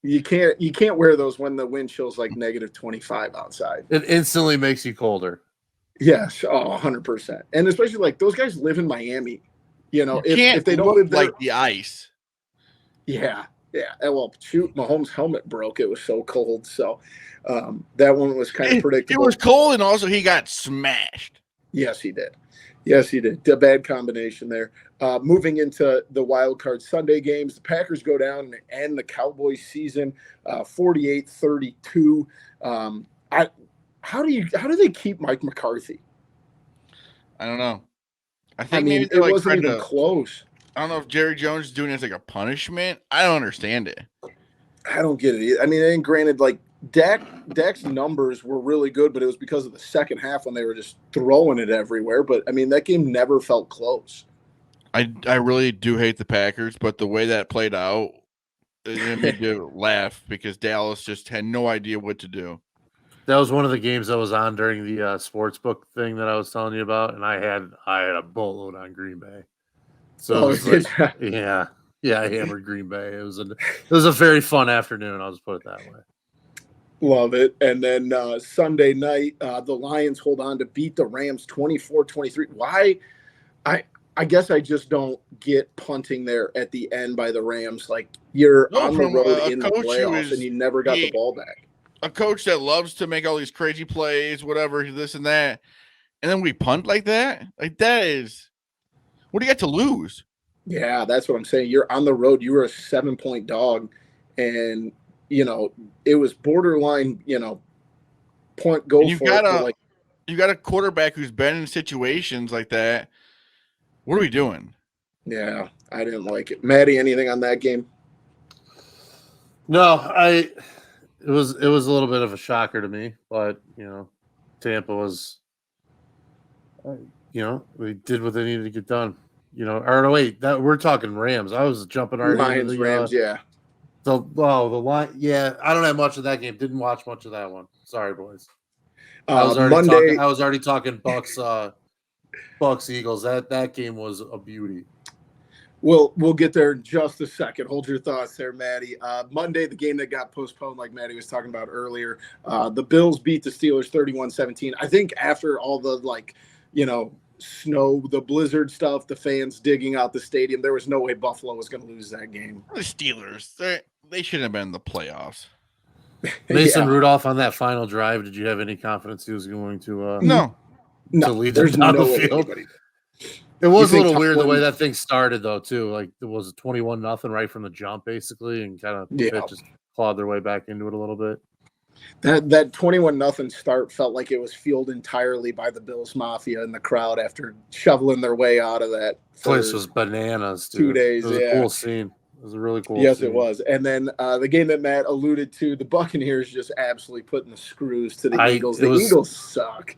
You can't wear those when the wind chill's like -25 outside. It instantly makes you colder. Yes, 100%. And especially like those guys live in Miami. If they don't live there, like the ice. Yeah. Well, shoot, Mahomes' helmet broke. It was so cold. So that one was kind of predictable. It was cold, and also he got smashed. Yes, he did. A bad combination there. Moving into the wild card Sunday games, the Packers go down and end the Cowboys season 48-32. How do they keep Mike McCarthy? I don't know. I think maybe it wasn't even close. I don't know if Jerry Jones is doing it as like a punishment. I don't understand it. I don't get it either. I mean, and granted, like Dak's numbers were really good, but it was because of the second half when they were just throwing it everywhere. But I mean, that game never felt close. I really do hate the Packers, but the way that played out, it made me laugh because Dallas just had no idea what to do. That was one of the games that was on during the sports book thing that I was telling you about, and I had a boatload on Green Bay. So I hammered Green Bay. It was a very fun afternoon. I'll just put it that way. Love it. And then Sunday night, the Lions hold on to beat the Rams 24-23. Why? I guess I just don't get punting there at the end by the Rams. Like, you're on the road in the playoffs and you never got the ball back. A coach that loves to make all these crazy plays, whatever, this and that, and then we punt like that? Like, that is – what do you got to lose? Yeah, that's what I'm saying. You're on the road. You were a 7-point dog, and – it was borderline, point go for it. You got a quarterback who's been in situations like that. What are we doing? Yeah, I didn't like it. Maddie, anything on that game? No, it was a little bit of a shocker to me, but Tampa was, they did what they needed to get done. We're talking Rams. I was jumping already. Lions, Rams, yeah. The line, yeah. I don't have much of that game. Didn't watch much of that one. Sorry, boys. I was already talking Bucks Eagles. That game was a beauty. We'll get there in just a second. Hold your thoughts there, Maddie. Monday, the game that got postponed, like Maddie was talking about earlier, the Bills beat the Steelers 31-17. I think after all the snow, the blizzard stuff, the fans digging out the stadium, there was no way Buffalo was going to lose that game. The Steelers, they shouldn't have been in the playoffs. Mason Rudolph on that final drive, did you have any confidence he was going to no to lead them down the field? It was a little weird the way that thing started, though, too. Like, it was 21-0 right from the jump, basically, and kind of just clawed their way back into it a little bit. That 21-0 start felt like it was fueled entirely by the Bills Mafia in the crowd after shoveling their way out of that. Place was bananas, dude. 2 days, it was a cool scene. It was a really cool Yes, scene. It was. And then the game that Matt alluded to, the Buccaneers just absolutely putting the screws to the Eagles. The Eagles suck.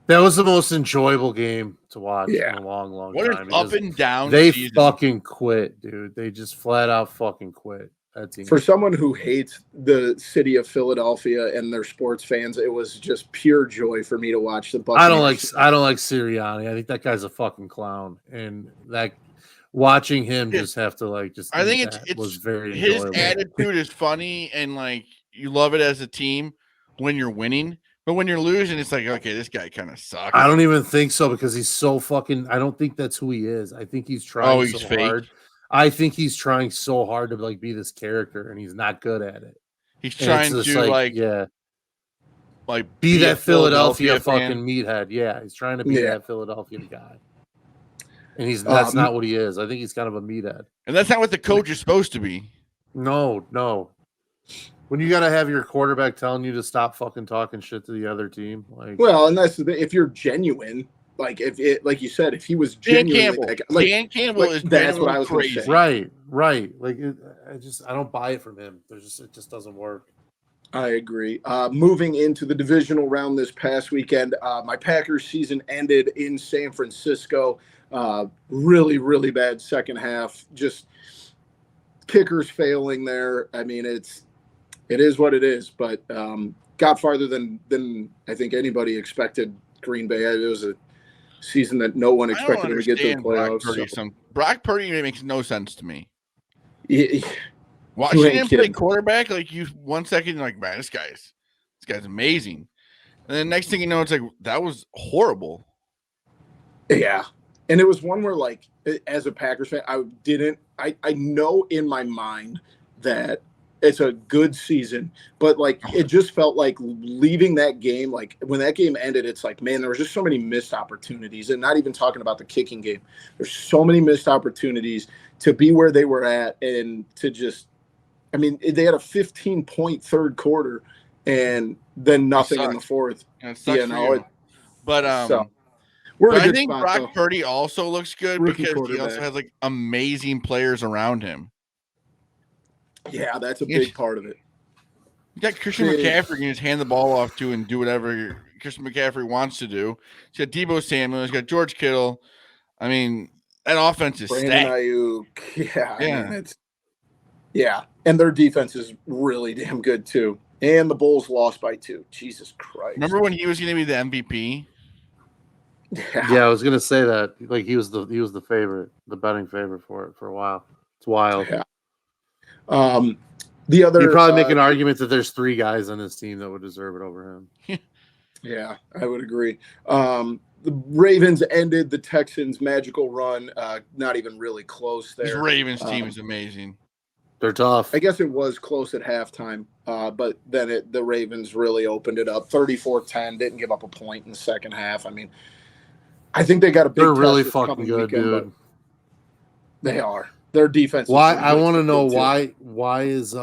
That was the most enjoyable game to watch Yeah. in a long, long What time. an up because and down they season. fucking quit, dude. They just flat out fucking quit. That team. For someone who hates the city of Philadelphia and their sports fans, it was just pure joy for me to watch the Buccaneers. I don't like Sirianni. I think that guy's a fucking clown, and that watching him just have to like just. I think it was very his enjoyable. attitude is funny and like you love it as a team when you're winning, but when you're losing, it's like, okay, this guy kind of sucks. I don't even think so because he's so fucking. I don't think that's who he is. I think he's trying he's so fake. hard. I think he's trying so hard to like be this character, and he's not good at it. He's And trying it's to just like be that a Philadelphia fan. fucking meathead. Yeah, he's trying to be Yeah. that Philadelphia guy, and that's not what he is. I think he's kind of a meathead. And that's not what the coach is supposed to be. No. When you gotta have your quarterback telling you to stop fucking talking shit to the other team, like Well, and that's if you're genuine, like if it, like you said, if he was Dan genuinely Campbell. like, Dan Campbell like, is that's what I was gonna crazy. say. right. Like I don't buy it from him. It just doesn't work. I agree. Moving into the divisional round this past weekend, my Packers season ended in San Francisco. Really, really bad second half. Just kickers failing there. I mean, it is what it is. But got farther than I think anybody expected. Green Bay. It was a season that no one expected them to get to the playoffs. Brock Purdy makes no sense to me. You Watching ain't him play kidding. Quarterback, like you 1 second, you're like, man, this guy's amazing. And then next thing you know, it's like that was horrible. Yeah. And it was one where, like, as a Packers fan, I know in my mind that it's a good season, but like it just felt like leaving that game, like when that game ended, it's like, man, there were just so many missed opportunities. And not even talking about the kicking game. There's so many missed opportunities to be where they were at and to just, I mean, they had a 15-point third quarter and then nothing in the fourth. But so we're in a I good think spot, Brock though. Purdy also looks good Rookie because he also quarterback. has like amazing players around him. Yeah, that's a big part of it. You got Christian McCaffrey you can just hand the ball off to and do whatever Christian McCaffrey wants to do. He's got Deebo Samuel, he's got George Kittle. I mean, that offense is Brandon stacked. Ayuk. Yeah. Yeah. I mean, and their defense is really damn good too. And the Bulls lost by 2. Jesus Christ. Remember when he was going to be the MVP? Yeah, I was gonna say that. Like he was the favorite, the betting favorite for it for a while. It's wild. Yeah. The other you probably make an argument that there's 3 guys on this team that would deserve it over him. Yeah, I would agree. The Ravens ended the Texans' magical run. Not even really close there. This Ravens team is amazing. They're tough. I guess it was close at halftime, but then the Ravens really opened it up. 34-10, didn't give up a point in the second half. I mean, I think they got a big They're test really this fucking coming good, weekend, dude. but they are. Their defense. Why? I want to know why is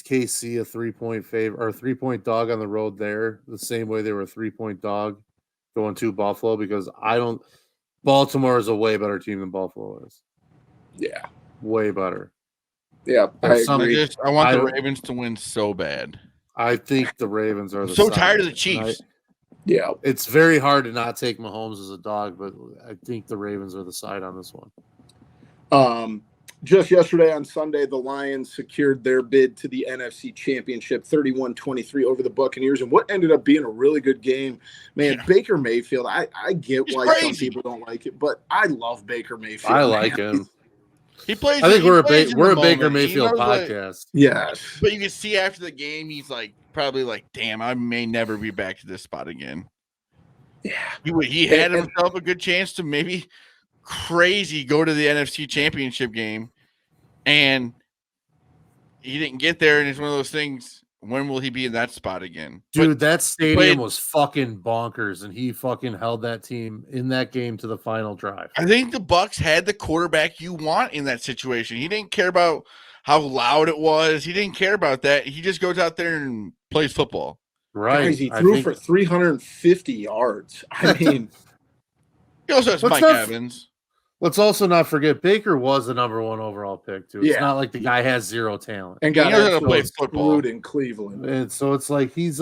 KC a 3-point favor or 3-point dog on the road there the same way they were a 3-point dog going to Buffalo? Because Baltimore is a way better team than Buffalo is. Yeah. Way better. Yeah, I agree. I want the Ravens to win so bad. I think the Ravens are so tired of the Chiefs. Yeah. It's very hard to not take Mahomes as a dog, but I think the Ravens are the side on this one. Just yesterday on Sunday, the Lions secured their bid to the NFC Championship 31-23 over the Buccaneers, and what ended up being a really good game. Man, yeah. Baker Mayfield, I get why some people don't like it, but I love Baker Mayfield. I like him. He plays. I think we're a Baker Mayfield podcast. Yes. But you can see after the game, he's like probably like, damn, I may never be back to this spot again. Yeah. He had himself a good chance to maybe crazy go to the NFC Championship game, and he didn't get there. And it's one of those things. When will he be in that spot again? Dude, that stadium was fucking bonkers, and he fucking held that team in that game to the final drive. I think the Bucs had the quarterback you want in that situation. He didn't care about how loud it was. He didn't care about that. He just goes out there and plays football. Right. Guys, he threw for 350 yards. I mean, he also has Mike Evans. Let's also not forget Baker was the number 1 overall pick too. It's not like the guy has zero talent and got to play football in Cleveland. And so it's like he's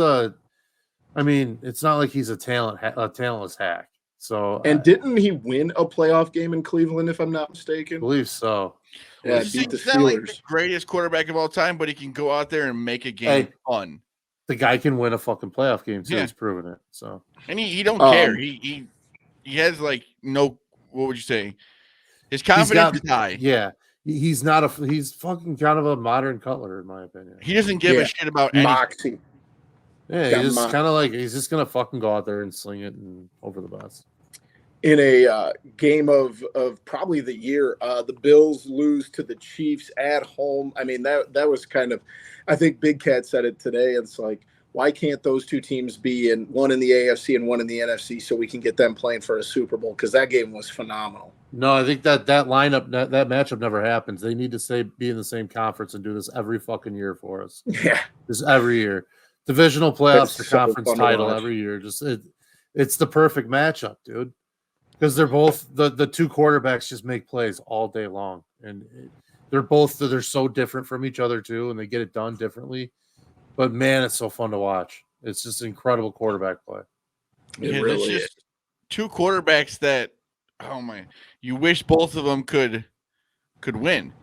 I mean, it's not like he's a talentless hack. So, And didn't he win a playoff game in Cleveland, if I'm not I mistaken? believe so. Yeah, He's beat the not like the Steelers. greatest quarterback of all time, but he can go out there and make a game fun. The guy can win a fucking playoff game too. Yeah. He's proven it. So, And he don't care. He has like no. What would you say? His confidence is high. Yeah, he's fucking kind of a modern Cutler, in my opinion. He doesn't give a shit about anything. Moxie. Yeah, he's just kind of like he's just gonna fucking go out there and sling it and over the bus. In a game of probably the year, the Bills lose to the Chiefs at home. I mean, that was kind of, I think Big Cat said it today. It's like, why can't those two teams be in one in the AFC and one in the NFC so we can get them playing for a Super Bowl? Because that game was phenomenal. No, I think that lineup, that matchup never happens. They need to be in the same conference and do this every fucking year for us. Yeah, just every year. Divisional playoffs or so conference title every year. It's the perfect matchup, dude. Because they're both the two quarterbacks just make plays all day long, and they're so different from each other too, and they get it done differently. But man, it's so fun to watch. It's just incredible quarterback play. It really is. Two quarterbacks that, oh my, you wish both of them could win.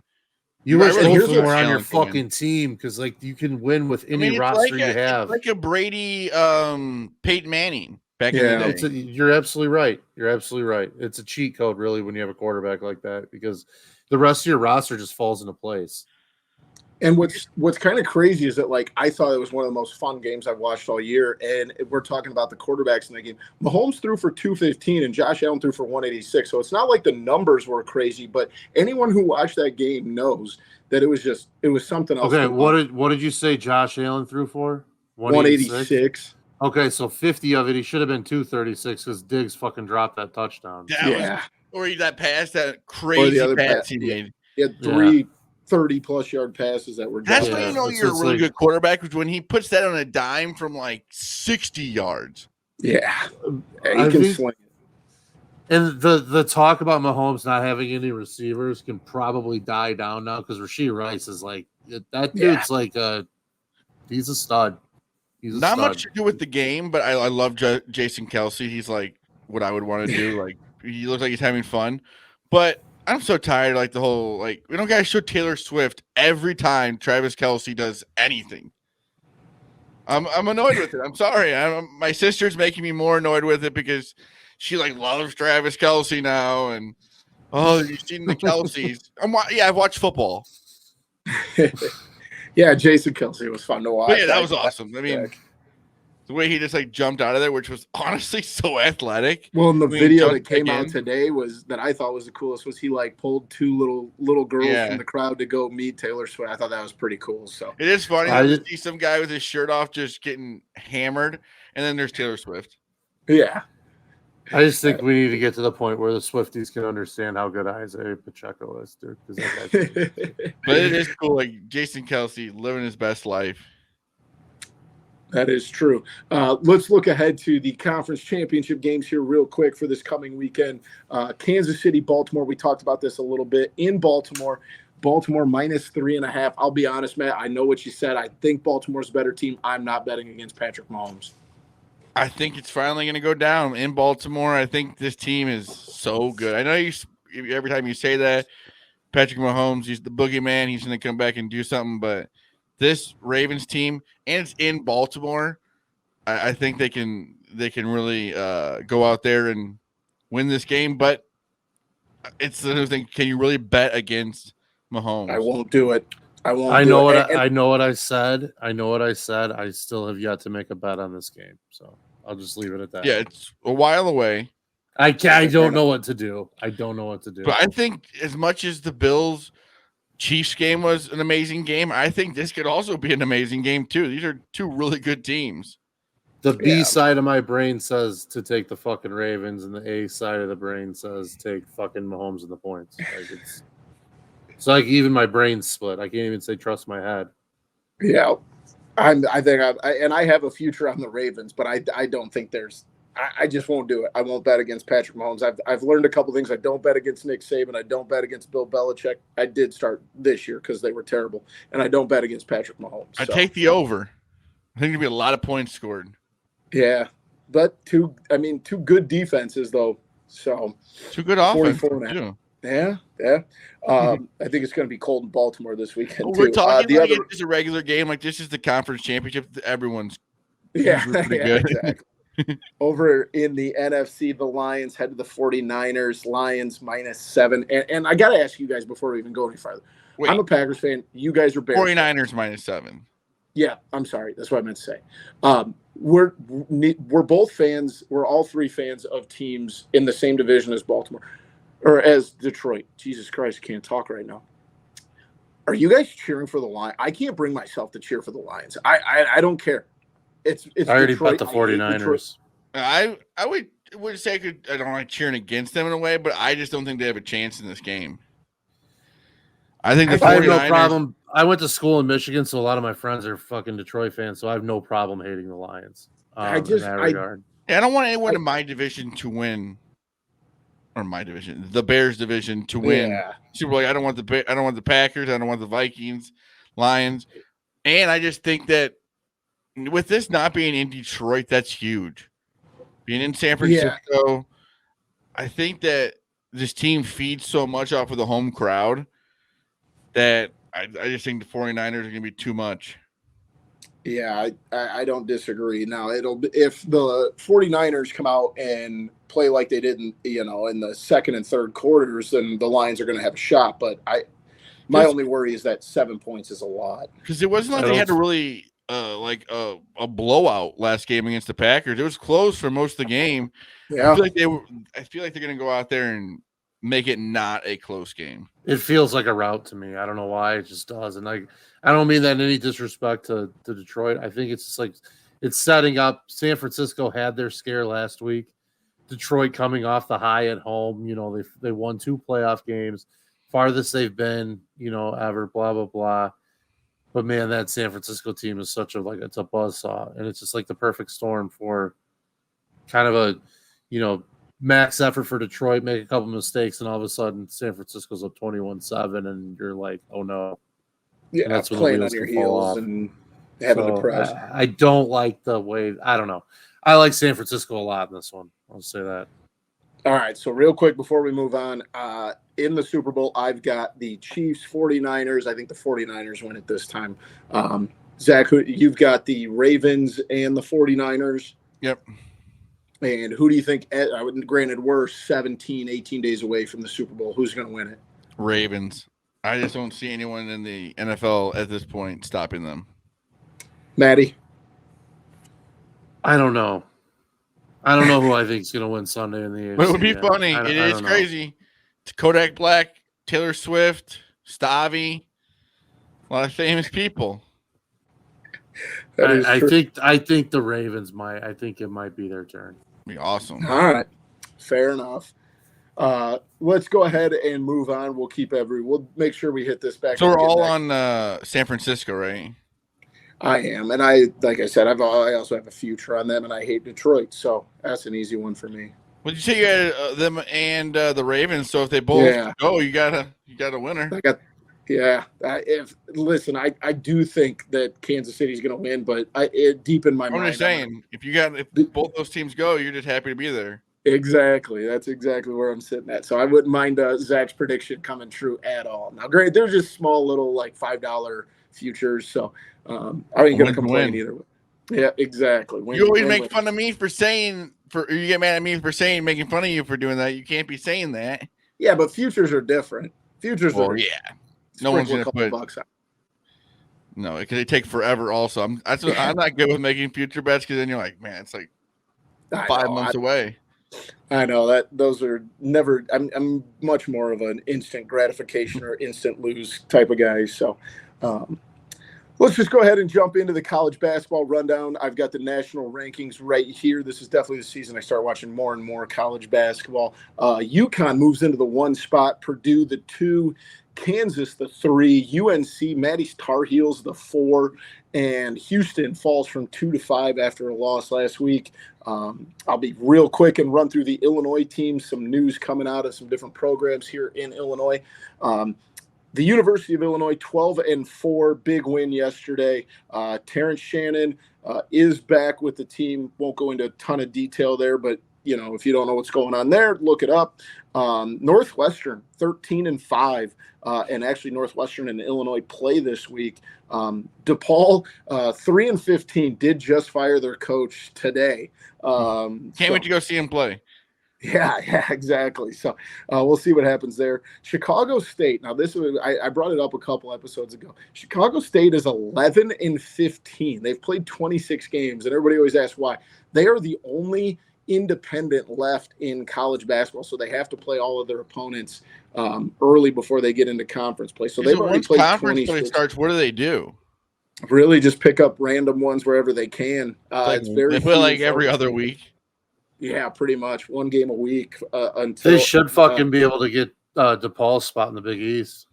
You wish both of them were on your fucking team because like you can win with any roster you have. It's like a Brady, Peyton Manning. Back in the day. You're absolutely right. You're absolutely right. It's a cheat code, really, when you have a quarterback like that, because the rest of your roster just falls into place. And what's kind of crazy is that, like, I thought it was one of the most fun games I've watched all year, and we're talking about the quarterbacks in the game. Mahomes threw for 215, and Josh Allen threw for 186. So it's not like the numbers were crazy, but anyone who watched that game knows that it was something else. Okay, what did you say Josh Allen threw for? 186. Okay, so 50 of it, he should have been 236 because Diggs fucking dropped that touchdown. Or that pass, that crazy pass he made. He had three 30-plus yard passes that were done. That's when you know you're a really good quarterback, was when he puts that on a dime from like 60 yards. Yeah, he can swing it. And the talk about Mahomes not having any receivers can probably die down now because Rashee Rice is like, that dude's like he's a stud. Not much to do with the game, but I love Jason Kelce. He's like what I would want to do. Like he looks like he's having fun. But I'm so tired. Like the whole we don't gotta show Taylor Swift every time Travis Kelce does anything. I'm annoyed with it. I'm sorry. My sister's making me more annoyed with it because she loves Travis Kelce now. And you've seen the Kelces. I've watched football. Yeah, Jason Kelce was fun to watch. But yeah, that was awesome. I mean, the way he just like jumped out of there, which was honestly so athletic. Well, and the video that came out today that I thought was the coolest was he like pulled two little girls from the crowd to go meet Taylor Swift. I thought that was pretty cool. So it is funny to see some guy with his shirt off just getting hammered, and then there's Taylor Swift. Yeah. I just think we need to get to the point where the Swifties can understand how good Isaiah Pacheco is, dude. But it is cool, like Jason Kelce living his best life. That is true. Let's look ahead to the conference championship games here real quick for this coming weekend. Kansas City, Baltimore. We talked about this a little bit in Baltimore. Baltimore -3.5. I'll be honest, Matt. I know what you said. I think Baltimore's a better team. I'm not betting against Patrick Mahomes. I think it's finally going to go down in Baltimore. I think this team is so good. I know every time you say that, Patrick Mahomes, he's the boogeyman. He's going to come back and do something. But this Ravens team, and it's in Baltimore, I think they can really go out there and win this game. But it's the new thing. Can you really bet against Mahomes? I won't do it. I know what I said. I still have yet to make a bet on this game, so I'll just leave it at that. Yeah, it's a while away. I don't know what to do. But I think as much as the Bills Chiefs game was an amazing game, I think this could also be an amazing game too. These are two really good teams. The B side of my brain says to take the fucking Ravens, and the A side of the brain says take fucking Mahomes and the points. It's like even my brain's split. I can't even say trust my head. Yeah, I think I have a future on the Ravens, but I don't think there's. I just won't do it. I won't bet against Patrick Mahomes. I've learned a couple things. I don't bet against Nick Saban. I don't bet against Bill Belichick. I did start this year because they were terrible, and I don't bet against Patrick Mahomes. I take the over. I think there'll be a lot of points scored. Yeah, but two good defenses though. So Two good offense 44 and a half. too. Yeah. I think it's going to be cold in Baltimore this weekend We're too. talking The like other, it's just a regular game. Like this is the conference championship. Everyone's yeah, usually pretty yeah, good. exactly. Over in the NFC, the Lions head to the 49ers. Lions -7. And I got to ask you guys before we even go any farther. Wait, I'm a Packers fan. You guys are Bears 49ers -7. Yeah, I'm sorry. That's what I meant to say. We're both fans. We're all three fans of teams in the same division as Baltimore or as Detroit. Jesus Christ, I can't talk right now. Are you guys cheering for the Lions? I can't bring myself to cheer for the Lions. I don't care. It's I already Detroit. bet the 49ers. I would say I don't like cheering against them in a way, but I just don't think they have a chance in this game. I think the 49ers. I have no problem. I went to school in Michigan, so a lot of my friends are fucking Detroit fans, so I have no problem hating the Lions. In that regard. Yeah, I don't want anyone in my division to win, or my division, the Bears division to win Super Bowl. I don't want the Packers. I don't want the Vikings, Lions, and I just think that with this not being in Detroit, that's huge. Being in San Francisco, I think that this team feeds so much off of the home crowd that I just think the 49ers are going to be too much. Yeah, I don't disagree. Now, if the 49ers come out and play like they did in the second and third quarters, then the Lions are going to have a shot. But my only worry is that 7 points is a lot. Because it wasn't like they had to really like a blowout last game against the Packers. It was close for most of the game. Yeah, I feel like they're going to go out there and make it not a close game. It feels like a rout to me. I don't know why. It just does. And I don't mean that in any disrespect to Detroit. I think it's just like it's setting up. San Francisco had their scare last week. Detroit coming off the high at home. They won 2 playoff games, farthest they've been, ever, blah, blah, blah. But man, that San Francisco team is such it's a buzzsaw. And it's just like the perfect storm for kind of a, max effort for Detroit, make a couple mistakes, and all of a sudden San Francisco's up 21-7, and you're like, oh no. Yeah, that's when playing on your heels and having to press. I don't like the way. I don't know. I like San Francisco a lot in this one. I'll say that. All right, so real quick before we move on, in the Super Bowl, I've got the Chiefs 49ers. I think the 49ers win it this time. Zach, you've got the Ravens and the 49ers. Yep. And who do you think, granted, we're 17, 18 days away from the Super Bowl. Who's going to win it? Ravens. I just don't see anyone in the NFL at this point stopping them. Maddie? I don't know. I don't know who I think is going to win Sunday in the AFC. But it would be funny. It is crazy. Kodak Black, Taylor Swift, Stavi, a lot of famous people. I think the Ravens might. I think it might be their turn. Be awesome. All right, fair enough. Let's go ahead and move on. We'll make sure we hit this back. So we're all on San Francisco, right? I am, and like I said, I also have a future on them, and I hate Detroit, so that's an easy one for me. Well, you say you had them and the Ravens, so if they both go, you got a winner. I do think that Kansas City's going to win, but deep in my mind, I'm just saying, if both those teams go, you're just happy to be there. Exactly. That's exactly where I'm sitting at. So I wouldn't mind Zach's prediction coming true at all. Now, great, they're just small little like $5 futures, so I ain't going to complain either way. Yeah, exactly. You always make fun of me for saying you get mad at me for saying making fun of you for doing that. You can't be saying that. Yeah, but futures are different. Yeah. No one's going to put bucks out. No, because they take forever. Also, I'm not good with making future bets because then you're like, man, it's like 5 months away. I know that those are never. I'm much more of an instant gratification or instant lose type of guy. So, let's just go ahead and jump into the college basketball rundown. I've got the national rankings right here. This is definitely the season I start watching more and more college basketball. UConn moves into the 1 spot. Purdue the 2. Kansas the 3, UNC, Maddie's Tar Heels the 4, and Houston falls from 2 to 5 after a loss last week. I'll be real quick and run through the Illinois teams, some news coming out of some different programs here in Illinois. The University of Illinois, 12-4, big win yesterday. Terrence Shannon is back with the team. Won't go into a ton of detail there, but if you don't know what's going on there, look it up. Northwestern, 13-5, and actually Northwestern and Illinois play this week. DePaul, 3-15, did just fire their coach today. Can't wait to go see him play. Yeah, exactly. So we'll see what happens there. Chicago State. Now, I brought it up a couple episodes ago. Chicago State is 11-15. They've played 26 games, and everybody always asks why. They are the only independent left in college basketball, so they have to play all of their opponents early before they get into conference play. So they've already played conference play starts. What do? Really, just pick up random ones wherever they can. It's very they play like every other week. Yeah, pretty much one game a week until they should fucking be able to get DePaul's spot in the Big East.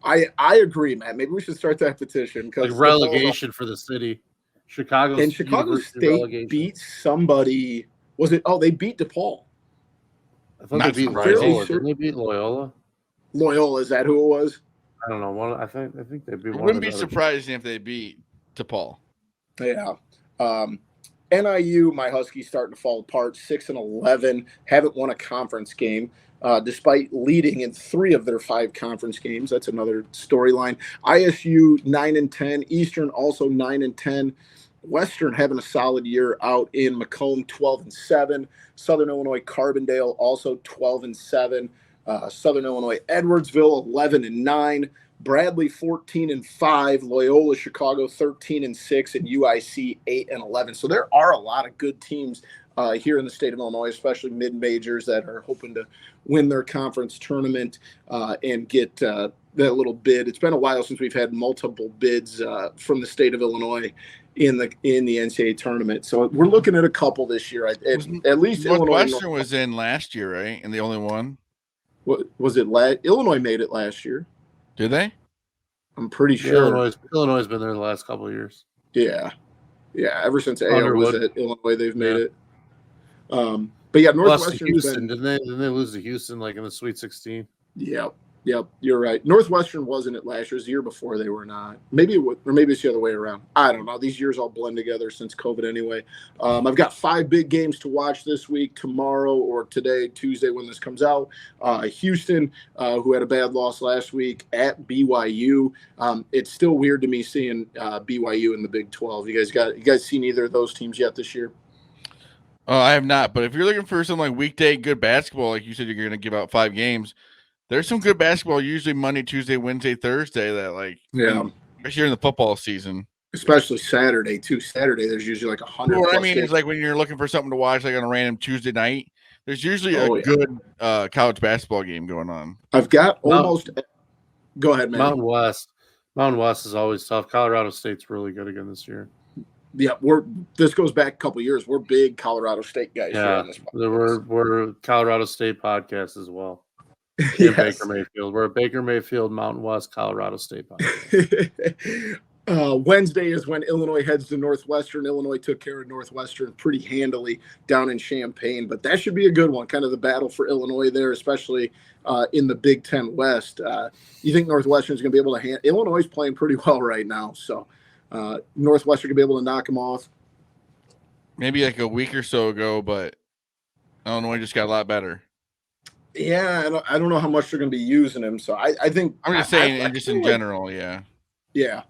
I agree, Matt. Maybe we should start that petition because like relegation for the city. Chicago State beat somebody. Was it? Oh, they beat DePaul. I thought they beat Loyola. Didn't they beat Loyola? Loyola, is that who it was? I don't know. I think they beat. I wouldn't be surprised if they beat DePaul. Yeah. NIU, my Huskies starting to fall apart. 6-11, haven't won a conference game, despite leading in 3 of their 5 conference games. That's another storyline. ISU 9-10, Eastern also 9-10. Western having a solid year out in Macomb, 12-7. Southern Illinois Carbondale also 12-7. Southern Illinois Edwardsville 11-9. Bradley 14-5, Loyola Chicago 13-6, and UIC 8-11. So there are a lot of good teams here in the state of Illinois, especially mid-majors that are hoping to win their conference tournament and get that little bid. It's been a while since we've had multiple bids from the state of Illinois in the NCAA tournament. So we're looking at a couple this year. At least Northwestern was in last year, right? And the only one. What was it? Illinois made it last year. Did they? I'm pretty sure. Illinois has been there the last couple of years. Yeah. Ever since AO was at Illinois, they've made it. But yeah, Northwestern. Houston, didn't they lose to Houston like in the Sweet 16? Yep, you're right. Northwestern wasn't it last year. It was the year before they were not. Maybe it's the other way around. I don't know. These years all blend together since COVID anyway. I've got 5 big games to watch this week, tomorrow or today, Tuesday when this comes out. Houston, who had a bad loss last week at BYU. It's still weird to me seeing BYU in the Big 12. You guys seen either of those teams yet this year? I have not. But if you're looking for some like weekday good basketball, like you said, you're going to give out 5 games. There's some good basketball usually Monday, Tuesday, Wednesday, Thursday that especially in the football season. Especially Saturday too. Saturday there's usually like 100. What I mean is like when you're looking for something to watch like on a random Tuesday night, there's usually a good college basketball game going on. I've got almost go ahead, man. Mountain West is always tough. Colorado State's really good again this year. Yeah, this goes back a couple of years. We're big Colorado State guys. Yeah, we're Colorado State podcast as well. Yes. Baker Mayfield. We're a Baker Mayfield, Mountain West, Colorado State podcast. Wednesday is when Illinois heads to Northwestern. Illinois took care of Northwestern pretty handily down in Champaign, but that should be a good one. Kind of the battle for Illinois there, especially in the Big Ten West. You think Northwestern's going to be able to Illinois is playing pretty well right now, so Northwestern could be able to knock them off. Maybe like a week or so ago, but Illinois just got a lot better. Yeah, I don't know how much they're going to be using him. So I think I'm just saying, just in general, yeah. Yeah.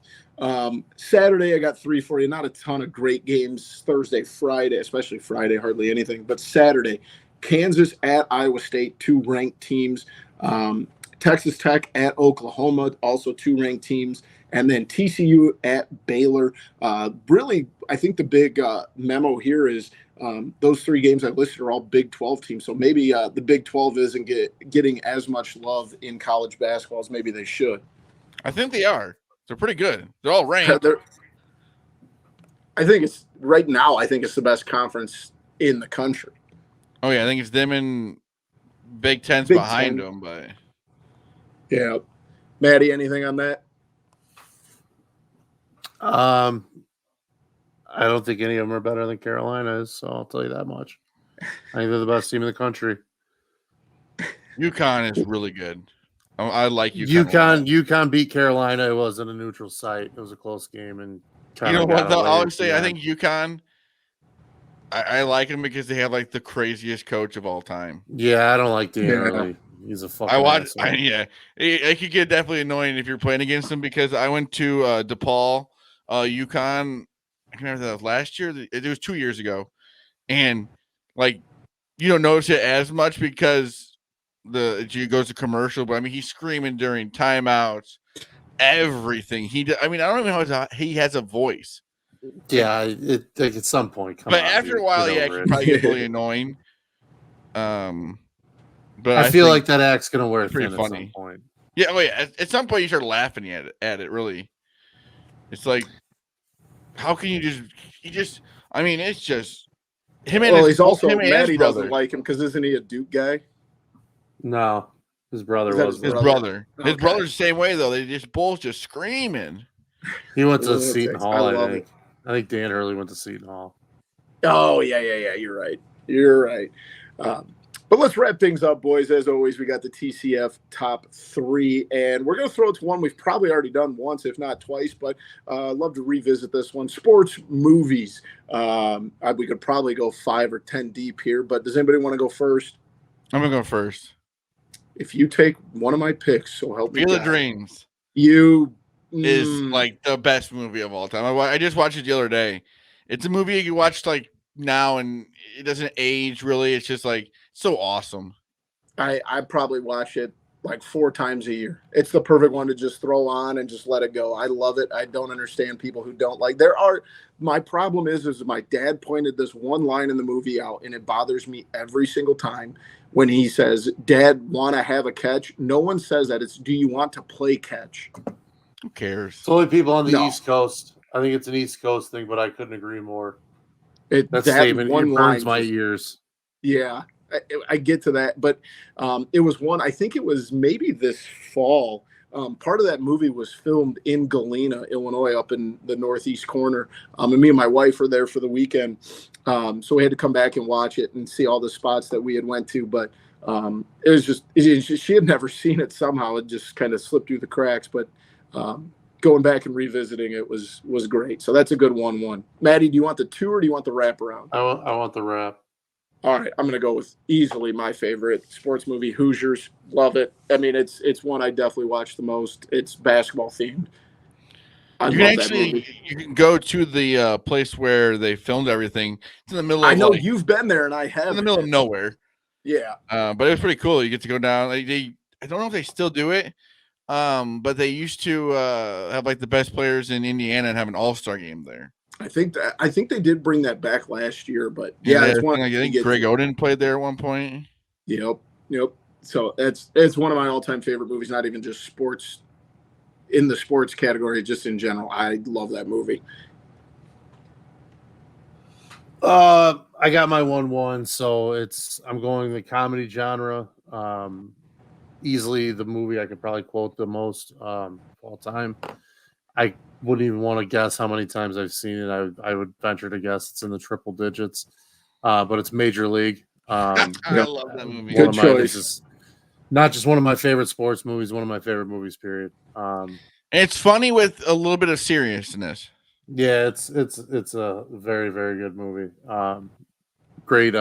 Saturday, I got 3 for you. Not a ton of great games. Thursday, Friday, especially Friday, hardly anything. But Saturday, Kansas at Iowa State, 2 ranked teams. Texas Tech at Oklahoma, also 2 ranked teams. And then TCU at Baylor. Really, I think the big memo here is those 3 games I listed are all Big 12 teams. So maybe the Big 12 isn't getting as much love in college basketball as maybe they should. I think they are. They're pretty good. They're all ranked. I think it's right now. I think it's the best conference in the country. Oh yeah, I think it's them and Big Ten's behind them. But yeah, Maddie, anything on that? I don't think any of them are better than Carolina is, so I'll tell you that much. I think they're the best team in the country. UConn is really good. I like UConn. UConn beat Carolina. It wasn't a neutral site. It was a close game, and You know what? Though, I would say I think UConn. I like them because they have like the craziest coach of all time. Yeah, I don't like Dan Early. He's a fucking asshole. Yeah, it could get definitely annoying if you're playing against him because I went to DePaul, UConn. I can remember that was last year. It was 2 years ago, and like you don't notice it as much because it goes to commercial. But I mean, he's screaming during timeouts, everything. I don't even know how he has a voice. Yeah, like at some point. But after a while, yeah, it can probably get really annoying. But I feel like that act's gonna wear thin pretty funny. At some point. Yeah, at some point you start laughing at it. Really, it's like, how can you just? I mean, it's just him and he's also Maddie doesn't like him because isn't he a Duke guy? No, his brother was his brother. Okay. His brother's the same way though. They just both just screaming. He went to Seton Hall. I think Dan Hurley went to Seton Hall. Oh yeah. You're right. But let's wrap things up, boys. As always, we got the TCF top 3, and we're going to throw it to one we've probably already done once, if not twice, but I'd love to revisit this one. Sports movies. We could probably go 5 or 10 deep here, but does anybody want to go first? I'm going to go first. If you take one of my picks, so help me. Field of Dreams. Is like the best movie of all time. I just watched it the other day. It's a movie you can watch like now and it doesn't age really. It's just like so awesome. I probably watch it like 4 times a year. It's the perfect one to just throw on and just let it go. I love it. I don't understand people who don't like. My problem is my dad pointed this one line in the movie out, and it bothers me every single time when he says, "Dad, want to have a catch?" No one says that. It's, "Do you want to play catch?" Who cares? It's only people on the East Coast. I think it's an East Coast thing, but I couldn't agree more. That statement burns my ears. Yeah, I get to that, but it was one. I think it was maybe this fall. Part of that movie was filmed in Galena, Illinois, up in the northeast corner. And me and my wife were there for the weekend, so we had to come back and watch it and see all the spots that we had went to. But it was just she had never seen it. Somehow it just kind of slipped through the cracks. But going back and revisiting it was great. So that's a good 1-1. Maddie, do you want the 2 or do you want the wraparound? I want the wrap. All right, I'm going to go with easily my favorite sports movie, Hoosiers. Love it. I mean, it's one I definitely watch the most. It's basketball themed. You can go to the place where they filmed everything. It's in the middle of. I know you've been there, and I have. In the middle of nowhere. Yeah. But it was pretty cool. You get to go down. I don't know if they still do it. But they used to have like the best players in Indiana and have an all-star game there. I think they did bring that back last year, but yeah, it's one. I think Greg Oden played there at one point. Yep. So it's one of my all-time favorite movies. Not even just sports, in the sports category, just in general. I love that movie. I got my 1-1, so I'm going the comedy genre. Easily the movie I could probably quote the most of all time. I wouldn't even want to guess how many times I've seen it. I would venture to guess it's in the triple digits, but it's Major League. I love that movie. Good choice. This is not just one of my favorite sports movies, one of my favorite movies, period. And it's funny with a little bit of seriousness. Yeah, it's a very, very good movie. Great.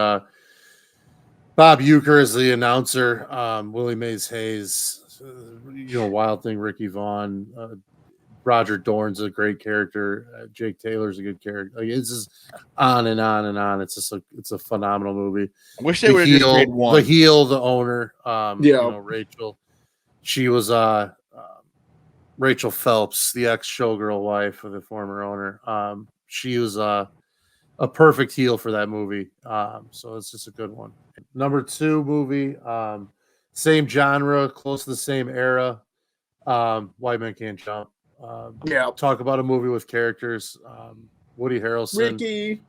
Bob Uecker is the announcer. Willie Mays Hayes, Wild Thing, Ricky Vaughn, Roger Dorn's a great character. Jake Taylor's a good character. Like, it's just on and on and on. It's just it's a phenomenal movie. I wish they would have just made one. The heel, the owner, Rachel. She was Rachel Phelps, the ex-showgirl wife of the former owner. She was a perfect heel for that movie. So it's just a good one. Number 2 movie, same genre, close to the same era. White Men Can't Jump. Talk about a movie with characters. Woody Harrelson,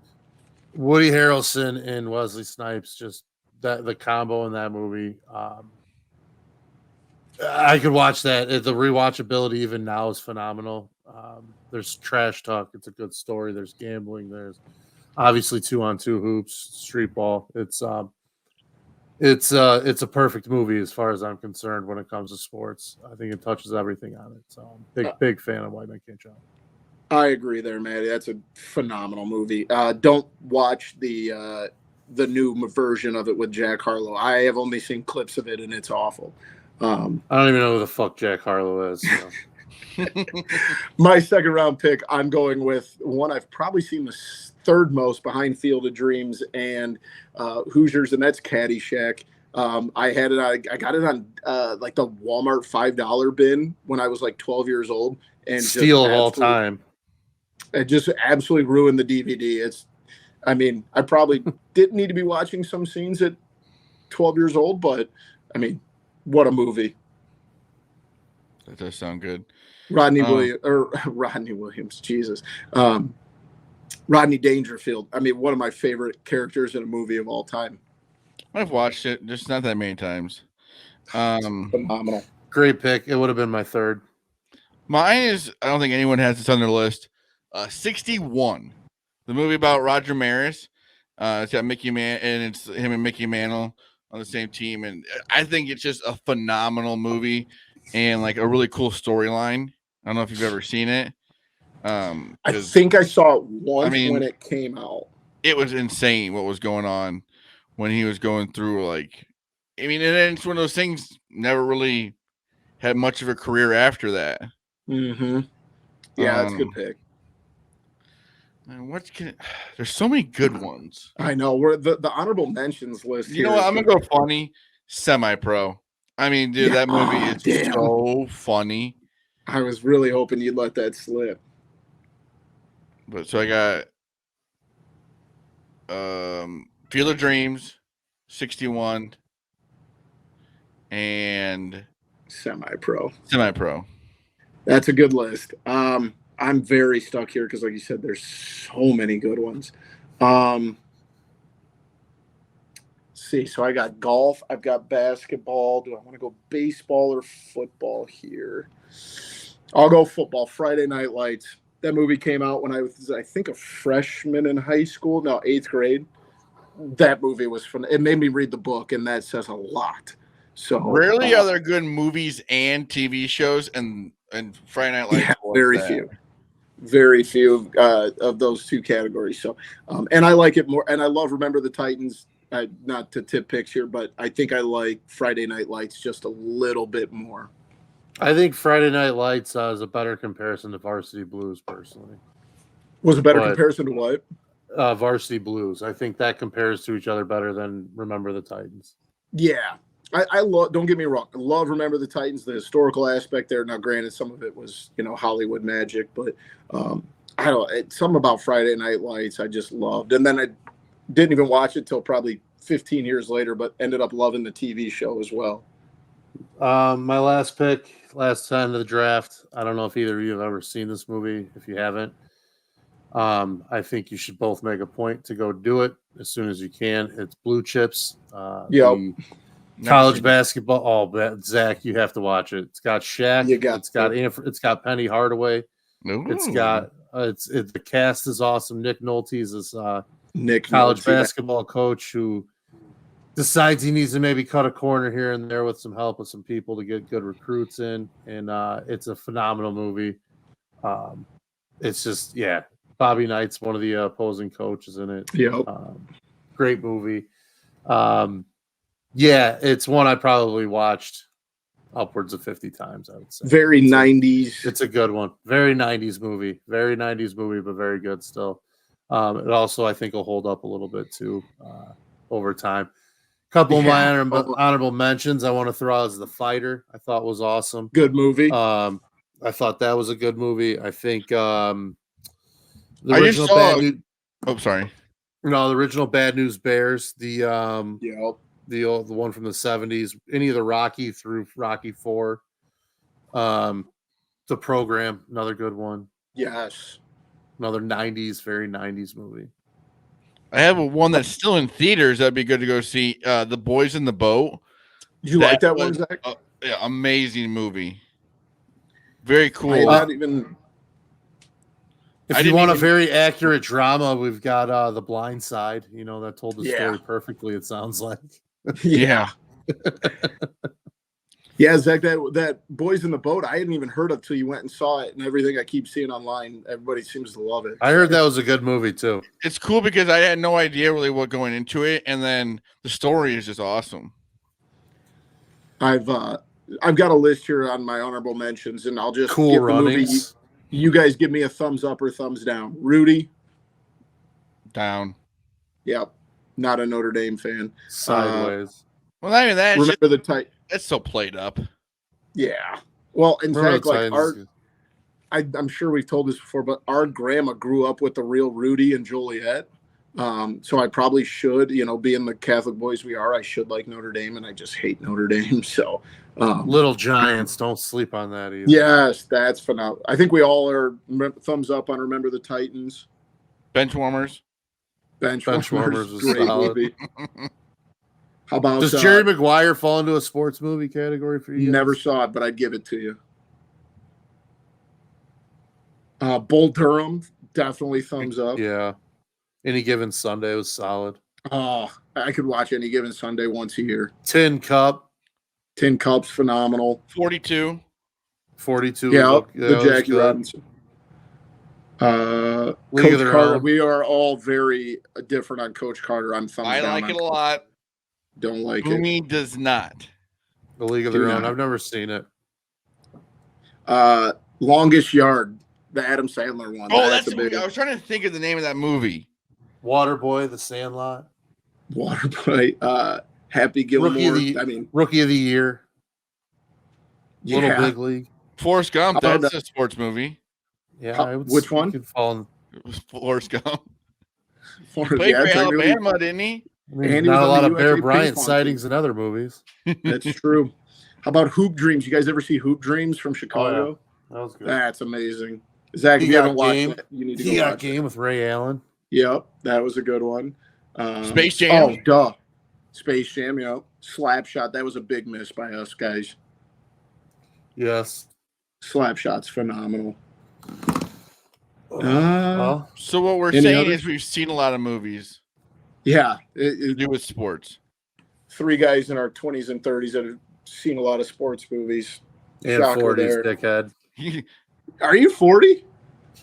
and Wesley Snipes. Just the combo in that movie. I could watch that. The rewatchability even now is phenomenal. There's trash talk. It's a good story. There's gambling. There's obviously 2-on-2 hoops, street ball. It's It's a perfect movie as far as I'm concerned when it comes to sports. I think it touches everything on it. So I'm big fan of White Men Can't Jump. I agree there, Maddie. That's a phenomenal movie. Don't watch the new version of it with Jack Harlow. I have only seen clips of it, and it's awful. I don't even know who the fuck Jack Harlow is. So. My second round pick, I'm going with one I've probably seen the third most behind Field of Dreams and Hoosiers, and that's Caddyshack. I got it on like the Walmart $5 bin when I was like 12 years old, and steal of all time. It just absolutely ruined the DVD. I probably didn't need to be watching some scenes at 12 years old, but I mean, what a movie. That does sound good. Rodney Williams, Jesus. Rodney Dangerfield. I mean, one of my favorite characters in a movie of all time. I've watched it, just not that many times. Phenomenal. Great pick. It would have been my third. Mine is, I don't think anyone has this on their list. 61. The movie about Roger Maris. It's got Mickey and it's him and Mickey Mantle on the same team. And I think it's just a phenomenal movie and like a really cool storyline. I don't know if you've ever seen it. I think I saw it once when it came out. It was insane what was going on when he was going through, like, and it's one of those things, never really had much of a career after that. Mm-hmm. Yeah, that's a good pick. And there's so many good ones. I know. We're the honorable mentions list. You know what? I'm gonna go funny. Semi-Pro. I mean, dude, that movie is so funny. I was really hoping you'd let that slip. But so I got Field of Dreams, 61, and Semi-Pro. That's a good list. I'm very stuck here because, like you said, there's so many good ones. See, so I got golf, I've got basketball. Do I want to go baseball or football here? I'll go football. Friday Night Lights. That movie came out when I was, I think, a freshman in high school. No, 8th grade. That movie was fun. It made me read the book, and that says a lot. So rarely are there good movies and TV shows, and Friday Night Lights. Yeah, very few of those two categories. So, and I like it more. And I love Remember the Titans. Not to tip picks here, but I think I like Friday Night Lights just a little bit more. I think Friday Night Lights is a better comparison to Varsity Blues, personally. Was a better comparison to what? Varsity Blues. I think that compares to each other better than Remember the Titans. Yeah. I love, don't get me wrong, I love Remember the Titans, the historical aspect there. Now, granted, some of it was, Hollywood magic, but I don't, something about Friday Night Lights I just loved. And then I didn't even watch it till probably 15 years later, but ended up loving the TV show as well. My last pick, last time of the draft. I don't know if either of you have ever seen this movie. If you haven't, I think you should both make a point to go do it as soon as you can. It's Blue Chips. College basketball. Oh, Zach, you have to watch it. It's got Shaq. It's got Penny Hardaway. Ooh. It's got the cast is awesome. Nick Nolte's is college basketball coach who decides he needs to maybe cut a corner here and there with some help with some people to get good recruits in, and it's a phenomenal movie. It's just Bobby Knight's one of the opposing coaches in it. Yep. Great movie. It's one I probably watched upwards of 50 times, I would say. Very 90s. It's a good one. Very 90s movie. Very 90s movie, but very good still. It also, I think, will hold up a little bit too over time. A couple of my honorable mentions I want to throw out as The Fighter. I thought was awesome. Good movie. I thought that was a good movie. I think the original the original Bad News Bears. The one from the 70s. Any of the Rocky through Rocky 4. The Program, another good one. Yes. Another 90s, very 90s movie. I have one that's still in theaters. That'd be good to go see. The Boys in the Boat. You like that one, Zach? Amazing movie. Very cool. If you want a very accurate drama, we've got The Blind Side. That told the story perfectly, it sounds like. Yeah. Yeah, Zach, that Boys in the Boat, I hadn't even heard of till you went and saw it, and everything I keep seeing online, everybody seems to love it. I heard that was a good movie too. It's cool because I had no idea really what going into it, and then the story is just awesome. I've got a list here on my honorable mentions, and I'll just Cool give the movie. Runnings. You guys give me a thumbs up or thumbs down. Rudy, Down. yep, not a Notre Dame fan. Sideways. Well, not even that. Remember the tight. That's so played up. Yeah. Well, in Remember fact, the like Titans? I'm sure we've told this before, but our grandma grew up with the real Rudy and Joliet. So I probably should, being the Catholic boys we are, I should like Notre Dame, and I just hate Notre Dame. So, Little Giants, don't sleep on that either. yes, that's phenomenal. I think we all are thumbs up on Remember the Titans. Benchwarmers. Benchwarmers was great solid. movie. How about Does Jerry Maguire fall into a sports movie category for you? never saw it, but I'd give it to you. Bull Durham, definitely thumbs up. Yeah. Any Given Sunday was solid. Oh, I could watch Any Given Sunday once a year. Tin Cup. Tin Cup's phenomenal. 42. 42. Yeah, was the Jackie good. Robinson. League Coach of Their Carter. Own. We are all very different on Coach Carter. I'm thumbs I down. like it a lot. Don't like it. Boomy does not. The League of Do Their Own. not. I've never seen it. Longest Yard, the Adam Sandler one. Oh, that's a big I was trying to think of the name of that movie. Waterboy, The Sandlot. Waterboy. Happy Gilmore. Rookie of the Year. yeah. Little Big League. Forrest Gump. How about That's a sports movie. Yeah, How- I would which say one? he could fall in. It was Forrest Gump. For- Played for yeah, technically, Alabama, didn't he? I mean, And he not was a on lot the of Bear USA Bryant ping pong sightings in other movies. That's true. How about Hoop Dreams? You guys ever see Hoop Dreams from Chicago? That was good. That's amazing. Zach, if He you Got haven't watched Game. it, you need to He go Got watch it. Game with Ray Allen. Yep, that was a good one. Space Jam. Oh, duh. Space Jam, Slapshot. That was a big miss by us, guys. Yes. Slapshot's phenomenal. Well, So what we're Any saying others? is we've seen a lot of movies Yeah. to do with sports. Three guys in our 20s and 30s that have seen a lot of sports movies. and Shocker 40s, there. dickhead. Are you 40?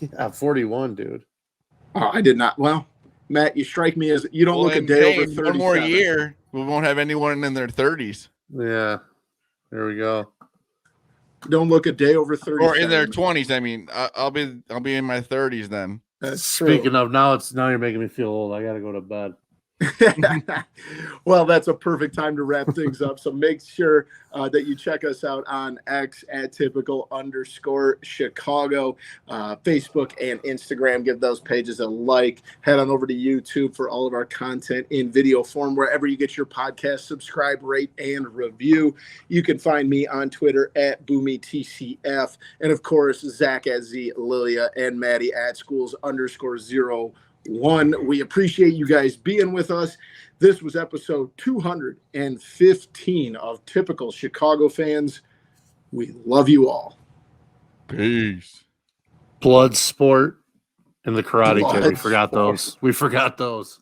Yeah, 41, dude. Oh, I did not. Well, Matt, you strike me as you don't look a and day hey, over 30. one more year, we won't have anyone in their 30s Yeah. There we go. Don't look a day over 30. or in their 20s. I mean, I'll be in my 30s then. That's true. Speaking of, now you're making me feel old. I got to go to bed. Well, that's a perfect time to wrap things up. So make sure that you check us out on X at typical_Chicago, Facebook and Instagram. Give those pages a like. Head on over to YouTube for all of our content in video form. Wherever you get your podcast, subscribe, rate, and review. You can find me on Twitter at BoomyTCF. And of course, Zach at Z Lilia and Maddie at schools_01. We appreciate you guys being with us. This was episode 215 of Typical Chicago Fans. We love you all. Peace. Blood sport and the Karate Kid. We Blood forgot sport. those. We forgot those.